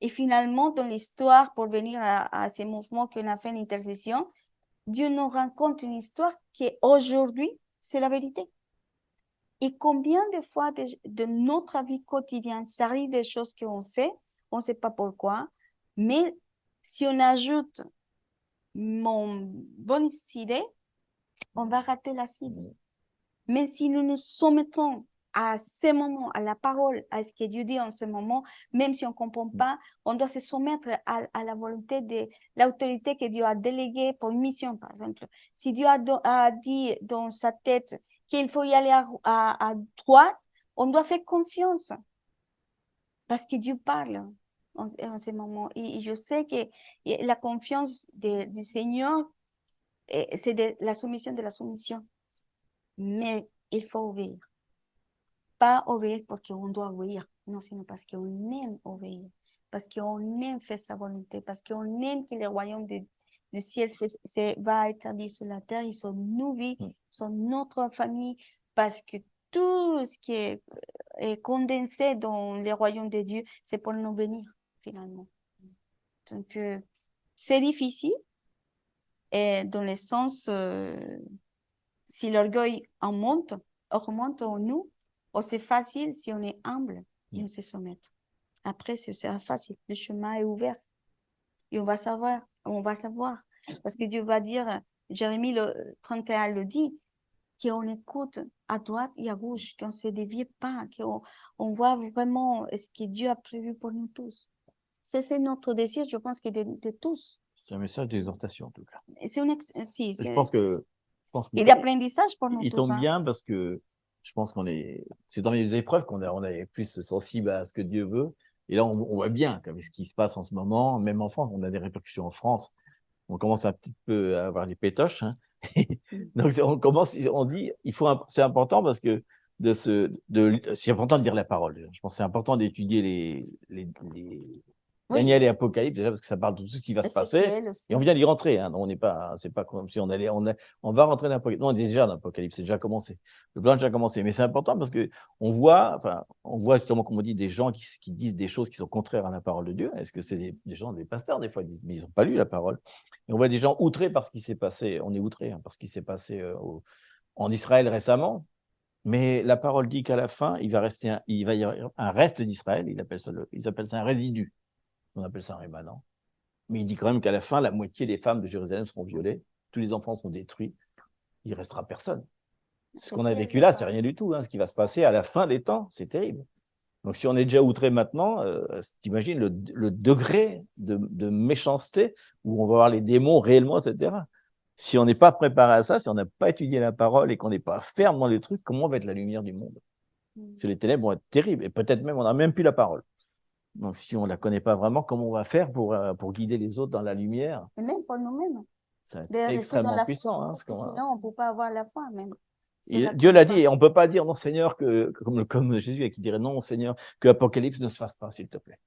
Et finalement, dans l'histoire, pour venir à ces mouvements qu'on a fait en intercession, Dieu nous raconte une histoire qui aujourd'hui, c'est la vérité. Et combien de fois de notre vie quotidienne, ça arrive des choses qu'on fait, on ne sait pas pourquoi, mais si on ajoute mon bonne idée, on va rater la cible. Mais si nous nous soumettons à ce moment, à la parole, à ce que Dieu dit en ce moment, même si on ne comprend pas, on doit se soumettre à la volonté de l'autorité que Dieu a déléguée pour une mission, par exemple. Si Dieu a dit dans sa tête qu'il faut y aller à droite, on doit faire confiance parce que Dieu parle en ce moment. Et je sais que la confiance du Seigneur, c'est la soumission de la soumission. Mais il faut obéir. Pas obéir parce qu'on doit obéir, non, sinon parce qu'on aime obéir, parce qu'on aime faire sa volonté, parce qu'on aime que le royaume du ciel va établir sur la terre, ils sont nos vies, sont notre famille, parce que tout ce qui est condensé dans le royaume de Dieu, c'est pour nous bénir, finalement. Donc, c'est difficile, et dans le sens, si l'orgueil remonte en nous, c'est facile si on est humble et on se soumet. Après, ce sera facile. Le chemin est ouvert. Et on va savoir. Parce que Dieu va dire, Jérémie le 31 le dit, qu'on écoute à droite et à gauche, qu'on ne se dévie pas, qu'on voit vraiment ce que Dieu a prévu pour nous tous. C'est notre désir, je pense, que de tous. C'est un message d'exhortation, en tout cas. Je pense que pense Et d'apprentissage pour nous il tous. tombe bien parce que je pense c'est dans les épreuves on est plus sensible à ce que Dieu veut. Et là, on voit bien qu'avec ce qui se passe en ce moment, même en France, on a des répercussions en France. On commence un petit peu à avoir les pétoches. Hein. Donc, on dit, c'est important parce que c'est important de dire la parole. Je pense que c'est important d'étudier les Daniel et Apocalypse, déjà parce que ça parle de tout ce qui va se passer. Et on vient d'y rentrer. Hein. On n'est pas, c'est pas comme si on allait, on va rentrer dans l'Apocalypse. Non, on est déjà dans l'Apocalypse, c'est déjà commencé. Le plan a déjà commencé. Mais c'est important parce que on voit justement, comme on dit, des gens qui disent des choses qui sont contraires à la parole de Dieu. Est-ce que c'est des gens, des pasteurs, des fois, mais ils n'ont pas lu la parole. Et on voit des gens outrés par ce qui s'est passé. On est outrés par ce qui s'est passé en Israël récemment. Mais la parole dit qu'à la fin, il va y avoir un reste d'Israël. Ils appellent ça un résidu. On appelle ça un rémanent. Mais il dit quand même qu'à la fin, la moitié des femmes de Jérusalem seront violées, tous les enfants seront détruits, il ne restera personne. Ce qu'on a vécu là, c'est rien du tout. Hein. Ce qui va se passer à la fin des temps, c'est terrible. Donc si on est déjà outré maintenant, t'imagines le degré de méchanceté où on va voir les démons réellement, etc. Si on n'est pas préparé à ça, si on n'a pas étudié la parole et qu'on n'est pas ferme dans les trucs, comment va être la lumière du monde? Les ténèbres vont être terribles et peut-être même on n'a même plus la parole. Donc, si on ne la connaît pas vraiment, comment on va faire pour guider les autres dans la lumière? Et même pour nous-mêmes. C'est extrêmement puissant. Hein, sinon, on ne peut pas avoir la foi même. Dieu l'a dit, et on ne peut pas dire non, Seigneur, comme Jésus qui dirait non, Seigneur, que l'Apocalypse ne se fasse pas, s'il te plaît.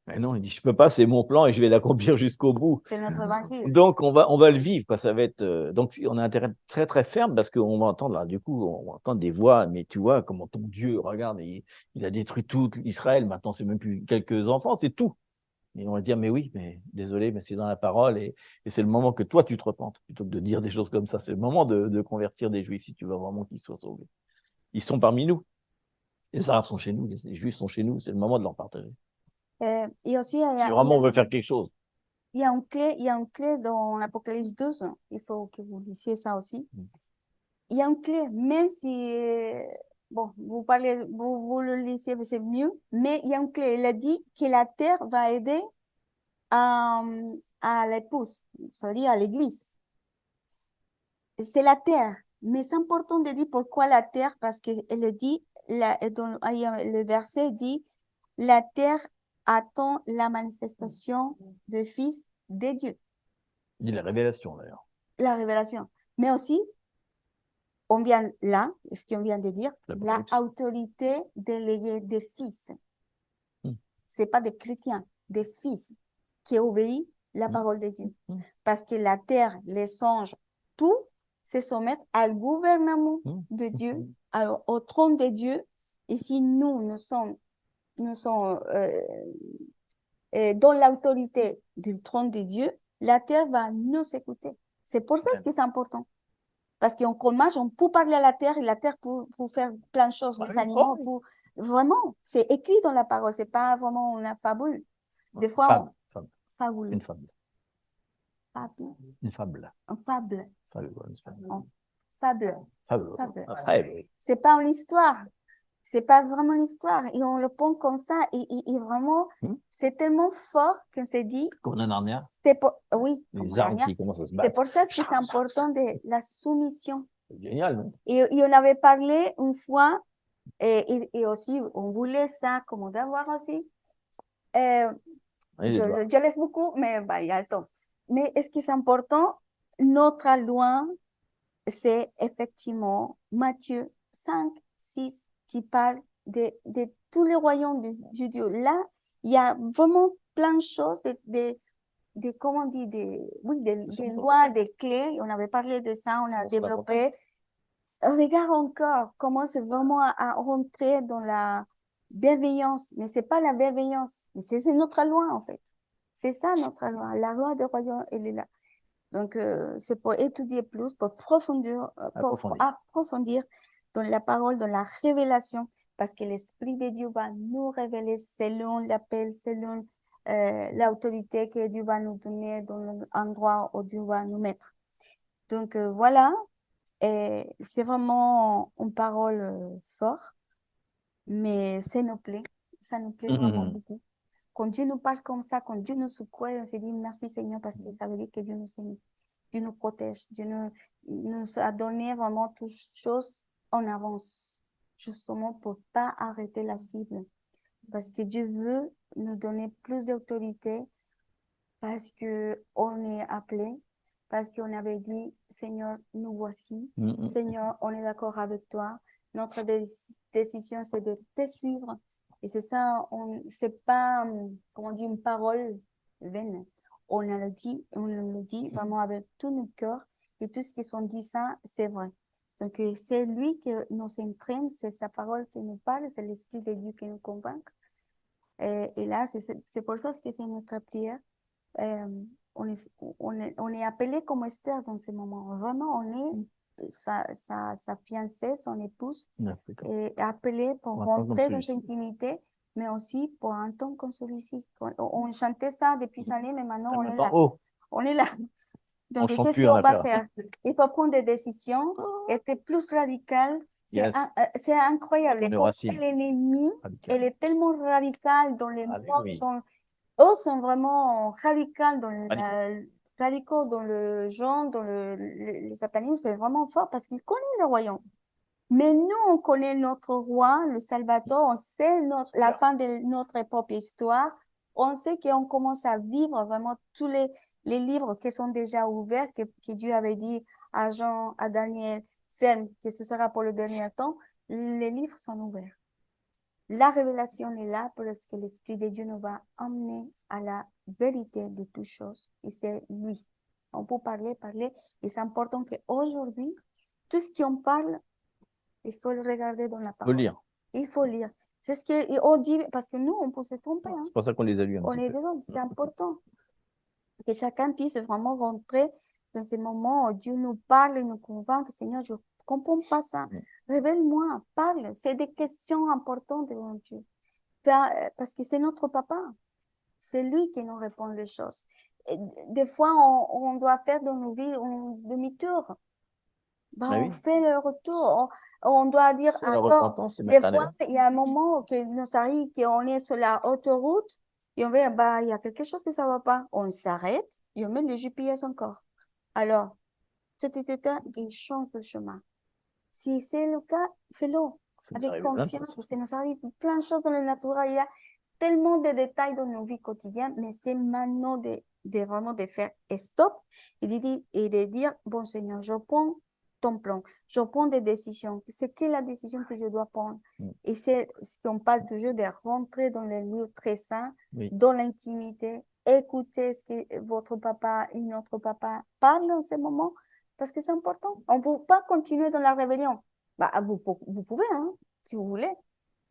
Mais non, il dit, je ne peux pas, c'est mon plan et je vais l'accomplir jusqu'au bout. C'est notre évangile. Donc, on va le vivre. Quoi. Ça va être, donc, on a intérêt très, très ferme parce qu'on va entendre, là, du coup, on va entendre des voix, mais tu vois, comment ton Dieu, regarde, il a détruit tout Israël. Maintenant, c'est même plus quelques enfants, c'est tout. Et on va dire, mais oui, mais désolé, mais c'est dans la parole et c'est le moment que toi, tu te repentes, plutôt que de dire des choses comme ça. C'est le moment de convertir des Juifs si tu veux vraiment qu'ils soient sauvés. Ils sont parmi nous. Les Arabes sont chez nous, les Juifs sont chez nous. C'est le moment de leur partager. Et aussi, si vraiment on veut faire quelque chose. Il y a une clé dans l'Apocalypse 12. Il faut que vous lisiez ça aussi. Il y a une clé, même si, bon, vous le lisez, c'est mieux, mais il y a une clé. Il a dit que la terre va aider à l'épouse, ça veut dire à l'église. C'est la terre. Mais c'est important de dire pourquoi la terre, parce qu'elle dit, le verset dit, la terre attend la manifestation du Fils de Dieu. Il dit la révélation, d'ailleurs. La révélation. Mais aussi, on vient là, ce qu'on vient de dire, la autorité déléguée des fils. C'est pas des chrétiens, des fils qui obéissent la parole de Dieu. Parce que la terre, les anges, tout se soumettent au gouvernement de Dieu, au trône de Dieu. Et si nous sommes dans l'autorité du trône de Dieu, la terre va nous écouter. C'est pour ça que c'est important. Parce qu'on commence, on peut parler à la terre et la terre peut faire plein de choses, les animaux. Vraiment, c'est écrit dans la parole, c'est pas vraiment une fabule. Des fois, fabule. Une fable. Fable. Une fable. Une fable. Fable. Fable. C'est pas une histoire. C'est pas vraiment l'histoire. Et on le prend comme ça. Et vraiment, c'est tellement fort qu'on s'est dit. Comme un Narnia. Oui. Les arbres qui commencent à se battre. C'est pour ça que c'est important de la soumission. C'est génial, non? Et on avait parlé une fois, et aussi, on voulait ça, comme d'avoir aussi. Je laisse beaucoup, mais bah, il y a le temps. Mais est-ce que c'est important? Notre loi, c'est effectivement Matthieu 5, 6, qui parle de tous les royaumes du Dieu. Là, il y a vraiment plein de choses, comment on dit, des lois, des clés. On avait parlé de ça, on a développé. Regarde encore comment c'est vraiment à rentrer dans la bienveillance. Mais c'est pas la bienveillance, mais c'est notre loi, en fait. C'est ça, notre loi. La loi des royaumes, elle est là. Donc, c'est pour étudier plus, pour approfondir dans la parole, dans la révélation, parce que l'Esprit de Dieu va nous révéler selon l'appel, selon l'autorité que Dieu va nous donner dans l'endroit où Dieu va nous mettre. Donc, voilà, c'est vraiment une parole forte, mais ça nous plaît vraiment beaucoup. Quand Dieu nous parle comme ça, quand Dieu nous secoue, on se dit merci Seigneur parce que ça veut dire que Dieu nous aime. Dieu nous protège. Dieu nous a donné vraiment toutes choses en avance, justement pour pas arrêter la cible. Parce que Dieu veut nous donner plus d'autorité, parce que on est appelé, parce qu'on avait dit, Seigneur, nous voici. Seigneur, on est d'accord avec toi. Notre décision, c'est de te suivre. Et c'est ça, c'est pas, comment dire, une parole vaine. On le dit vraiment avec tout notre cœur. Et tout ce qui sont dit ça, c'est vrai. Donc, c'est lui qui nous entraîne, c'est sa parole qui nous parle, c'est l'Esprit de Dieu qui nous convainc. Et là, c'est pour ça que c'est notre prière. Euh, on est appelé comme Esther dans ce moment. Vraiment, on est sa fiancée, son épouse, et appelé pour rentrer dans l'intimité, mais aussi pour un temps comme celui-ci. On chantait ça depuis des années, mais maintenant, on est là. On est là. Donc, qu'est-ce qu'on va faire? Il faut prendre des décisions, être plus radical. C'est incroyable. L'ennemi, elle est tellement radicale dans les mots. Eux sont vraiment radicaux dans le genre, dans le satanisme, c'est vraiment fort parce qu'ils connaissent le royaume. Mais nous, on connaît notre roi, le Salvator, on sait la fin de notre propre histoire, on sait qu'on commence à vivre vraiment tous les livres qui sont déjà ouverts, que Dieu avait dit à Jean, à Daniel, ferme, que ce sera pour le dernier temps, les livres sont ouverts. La révélation est là parce que l'Esprit de Dieu nous va emmener à la vérité de toutes choses. Et c'est lui. On peut parler. Et c'est important qu'aujourd'hui, tout ce qu'on parle, il faut le regarder dans la parole. Il faut lire. C'est ce qu'on dit, parce que nous, on peut se tromper. Hein. C'est pour ça qu'on les a lus un on petit est peu. C'est important. Que chacun puisse vraiment rentrer dans ces moments où Dieu nous parle et nous convainc. Seigneur, je ne comprends pas ça. Révèle-moi, parle, fais des questions importantes devant Dieu. Parce que c'est notre papa. C'est lui qui nous répond les choses. Et des fois, on doit faire dans nos vies un demi-tour. On fait le retour. On doit dire, attends, des fois, il y a un moment que nous arrive qu'on est sur la autoroute et on va, bah, il y a quelque chose qui ne va pas. On s'arrête et on met le GPS encore. Alors, il change de chemin. Si c'est le cas, fais-le avec confiance. Ça nous arrive plein de choses dans le naturel. Il y a tellement de détails dans nos vies quotidiennes, mais c'est maintenant de vraiment de faire stop et de dire, bon Seigneur, je prends ton plan, je prends des décisions. C'est quelle la décision que je dois prendre? Et c'est ce qu'on parle toujours de rentrer dans les lieux très saints, dans l'intimité, écouter ce que votre papa et notre papa parlent en ce moment, parce que c'est important. On ne peut pas continuer dans la rébellion. Bah, vous pouvez, hein, si vous voulez.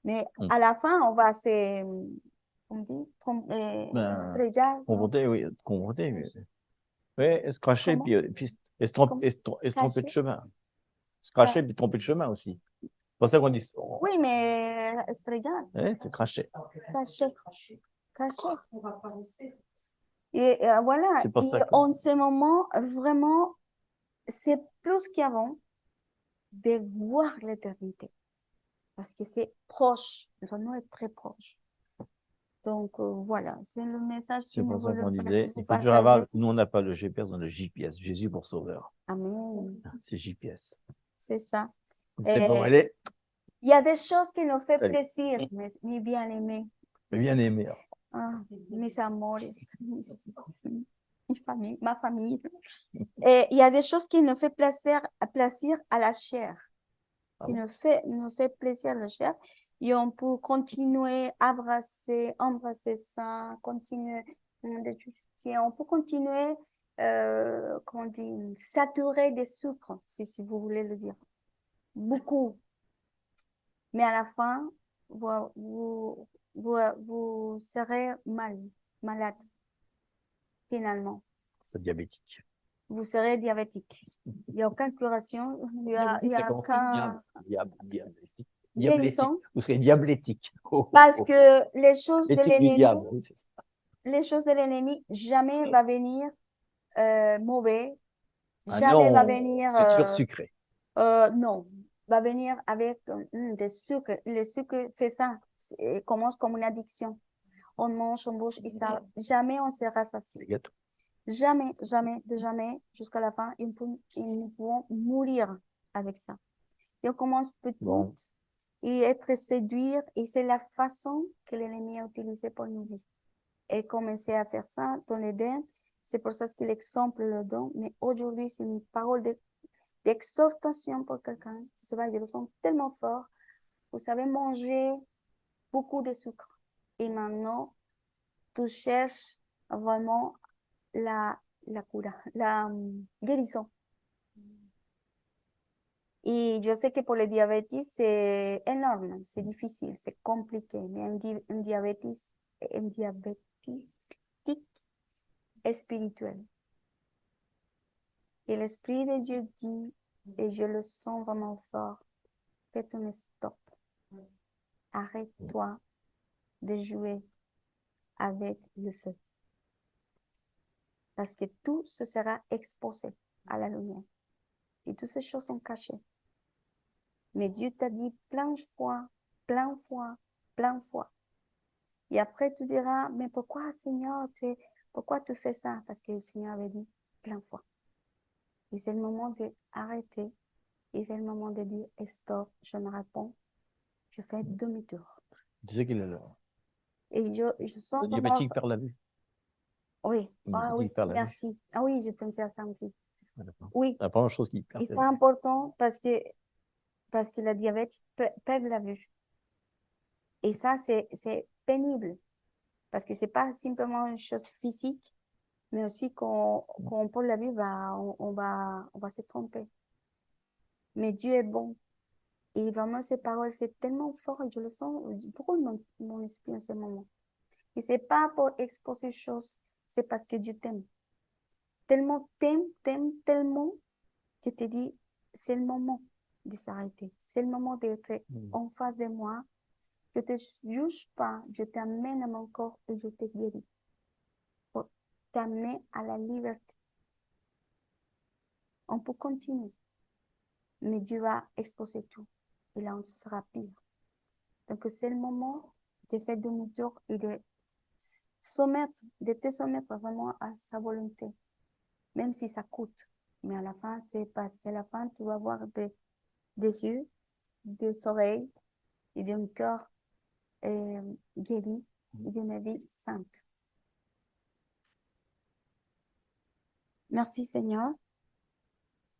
Mais à la fin, on va on dit, confronter, oui, confronter. Oui, se cracher, puis se tromper de chemin. Se cracher, puis tromper de chemin aussi. C'est pour ça qu'on dit. Oui, mais estrellar. Oui, c'est cracher. Cacher. Et voilà. Et en ce moment, vraiment, c'est plus qu'avant de voir l'éternité. Parce que c'est proche, vraiment être très proche. Donc voilà, c'est le message que nous voulons partager. Nous, on n'a pas le GPS, on a le JPS, Jésus pour Sauveur. Amen. C'est JPS. C'est ça. C'est bon, elle est. Il y a des choses qui nous font plaisir, mes bien-aimés. Mes bien-aimés. Mes amours, ma famille. Et il y a des choses qui nous font plaisir à la chair, qui nous fait plaisir à la chair. Et on peut continuer à embrasser ça, continuer, on peut continuer, comment on dit, saturer des sucres, si vous voulez le dire. Beaucoup. Mais à la fin, vous serez malade, finalement. C'est diabétique. Vous serez diabétique. Il n'y a aucune curation. Il y a aucun... Diablétique. Vous serez diablétique. Parce que les choses de l'ennemi, jamais va venir mauvais. Jamais va venir... C'est toujours sucré. Non. Va venir avec des sucres. Le sucre fait ça. Il commence comme une addiction. On mange, on bouge, et ça, jamais on sera satisfait. Jamais, jamais, de jamais, jusqu'à la fin, ils pourront mourir avec ça. Et on commence Bon. petite et être séduire, et c'est la façon que l'ennemi a utilisée pour nous vivre. Et commencer à faire ça dans l'Éden, c'est pour ça qu'il exemple le don, mais aujourd'hui, c'est une parole d'exhortation pour quelqu'un. Je sais pas, je le sens tellement fort. Vous savez manger beaucoup de sucre. Et maintenant, tu cherches vraiment la cura, la guérison. Et je sais que pour le diabète, c'est énorme, c'est difficile, c'est compliqué, mais un diabétique spirituel. Et l'Esprit de Dieu dit, et je le sens vraiment fort, fais un stop. Arrête-toi de jouer avec le feu. Parce que tout se sera exposé à la lumière. Et toutes ces choses sont cachées. Mais Dieu t'a dit plein de fois, plein de fois, plein de fois. Et après, tu diras, mais pourquoi, Seigneur, pourquoi tu fais ça? Parce que le Seigneur avait dit plein de fois. Et c'est le moment d'arrêter. Et c'est le moment de dire, stop, je me réponds, je fais demi-tour. Tu sais qu'il est là. Et je sens Le vraiment... diabétique perd la vue. Oui, Le ah oui, diabétique perd la vue. merci. Ah oui, je pensais à ça aussi. D'accord. Oui, La première chose qu'il perd, et c'est c'est la vue. important parce que le diabète perd la vue. Et ça, c'est pénible parce que c'est pas simplement une chose physique, mais aussi quand on perd la vue, bah, on va se tromper. Mais Dieu est bon. Et vraiment, ces paroles, c'est tellement fort et je le sens, brûle mon esprit en ce moment. Et c'est pas pour exposer les choses, c'est parce que Dieu t'aime. Tellement t'aime tellement que te dit, c'est le moment de s'arrêter. C'est le moment d'être en face de moi. Je ne te juge pas, je t'amène à mon corps et je te guéris. Pour t'amener à la liberté. On peut continuer, mais Dieu va exposer tout. Et là, on sera pire. Donc, c'est le moment de faire demi-tour et de te soumettre vraiment à sa volonté, même si ça coûte. Mais à la fin, c'est parce qu'à la fin, tu vas avoir des yeux, des oreilles et d'un cœur guéri et d'une vie sainte. Merci Seigneur,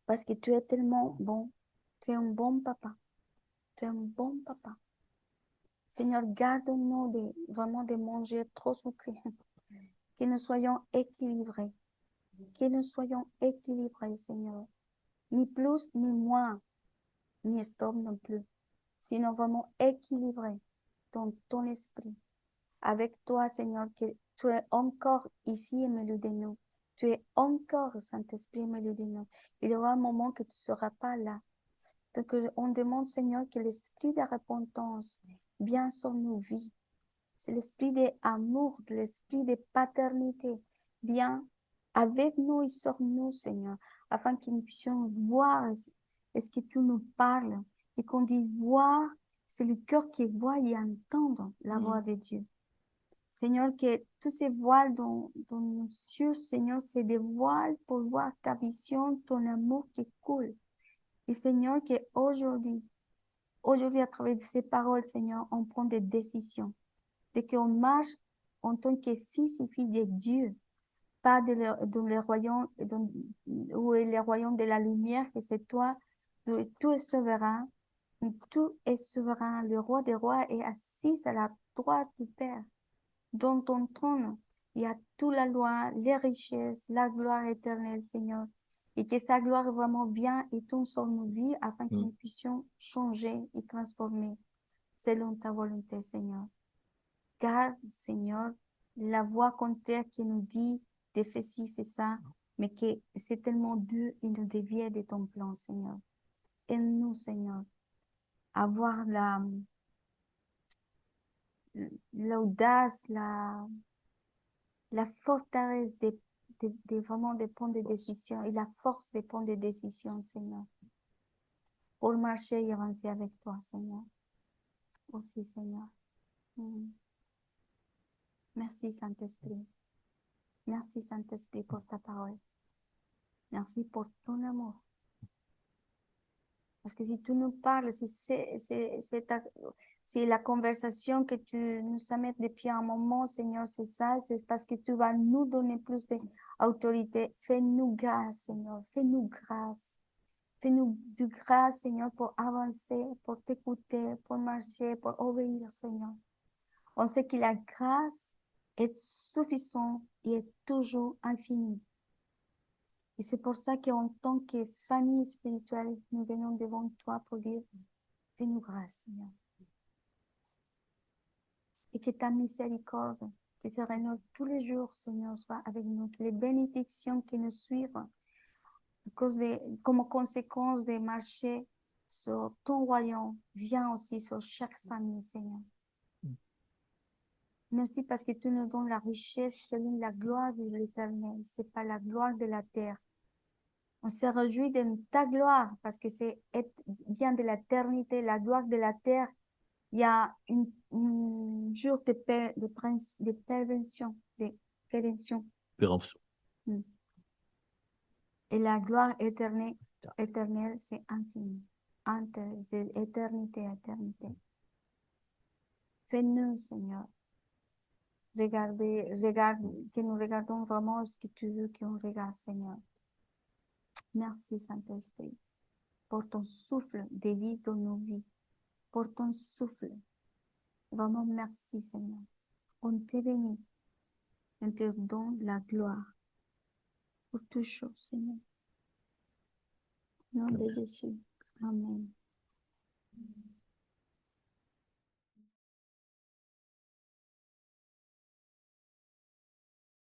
parce que tu es tellement bon. Tu es un bon papa. Tu es un bon papa. Seigneur, garde-nous vraiment de manger trop sucré. Que nous soyons équilibrés. Que nous soyons équilibrés, Seigneur. Ni plus, ni moins, ni stop non plus. Sinon vraiment équilibrés dans ton esprit. Avec toi, Seigneur, que tu es encore ici au milieu de nous. Tu es encore, Saint-Esprit, au milieu de nous. Il y aura un moment que tu ne seras pas là. Donc, on demande, Seigneur, que l'esprit de repentance vienne sur nos vies. C'est l'esprit d'amour, l'esprit de paternité vient avec nous et sur nous, Seigneur, afin que nous puissions voir ce que tu nous parles. Et qu'on dit voir, c'est le cœur qui voit et entend la voix de Dieu. Seigneur, que tous ces voiles dans nos yeux, Seigneur, c'est des voiles pour voir ta vision, ton amour qui coule. Et Seigneur, aujourd'hui, à travers de ces paroles, Seigneur, on prend des décisions. De qu'on marche en tant que fils et filles de Dieu, pas dans le royaume, où est le royaume de la lumière, que c'est toi, où tout est souverain, où tout est souverain. Le roi des rois est assis à la droite du Père. Dans ton trône, il y a toute la loi, les richesses, la gloire éternelle, Seigneur. Et que sa gloire vraiment vienne et tombe sur nos vies afin que nous puissions changer et transformer selon ta volonté, Seigneur. Car, Seigneur, la voix contraire qui nous dit de faire ci, fais ça, mais que c'est tellement dur et nous dévie de ton plan, Seigneur. Aide-nous, Seigneur, avoir l'audace, la forteresse vraiment de prendre des décisions et la force de prendre des décisions, Seigneur, pour marcher et avancer avec toi, Seigneur. Aussi, Seigneur. Merci, Saint-Esprit. Merci, Saint-Esprit, pour ta parole. Merci pour ton amour. Parce que si tu nous parles, si c'est la conversation que tu nous amènes depuis un moment, Seigneur, c'est ça, c'est parce que tu vas nous donner plus d'autorité. Fais-nous grâce, Seigneur, fais-nous grâce. Fais-nous de grâce, Seigneur, pour avancer, pour t'écouter, pour marcher, pour obéir, Seigneur. On sait que la grâce est suffisante et est toujours infinie. Et c'est pour ça qu'en tant que famille spirituelle, nous venons devant toi pour dire, fais-nous grâce, Seigneur. Et que ta miséricorde, qui se rénove tous les jours, Seigneur, soit avec nous. Que les bénédictions qui nous suivent, comme conséquence des marchés sur ton royaume, viennent aussi sur chaque famille, Seigneur. Merci parce que tu nous donnes la richesse selon la gloire de l'Éternel. Ce n'est pas la gloire de la terre. On se réjouit de ta gloire parce que c'est bien de l'éternité, la gloire de la terre. Il y a un jour de prévention, de prévention. Mm. Et la gloire éternelle, c'est infini, d'éternité à éternité. Fais-nous, Seigneur, regarde, que nous regardons vraiment ce que tu veux qu'on regarde, Seigneur. Merci, Saint-Esprit, pour ton souffle de vie dans nos vies, pour ton souffle. Vraiment, merci, Seigneur. On te bénit. On te donne la gloire pour toutes choses, Seigneur. Au nom de Jésus. Amen.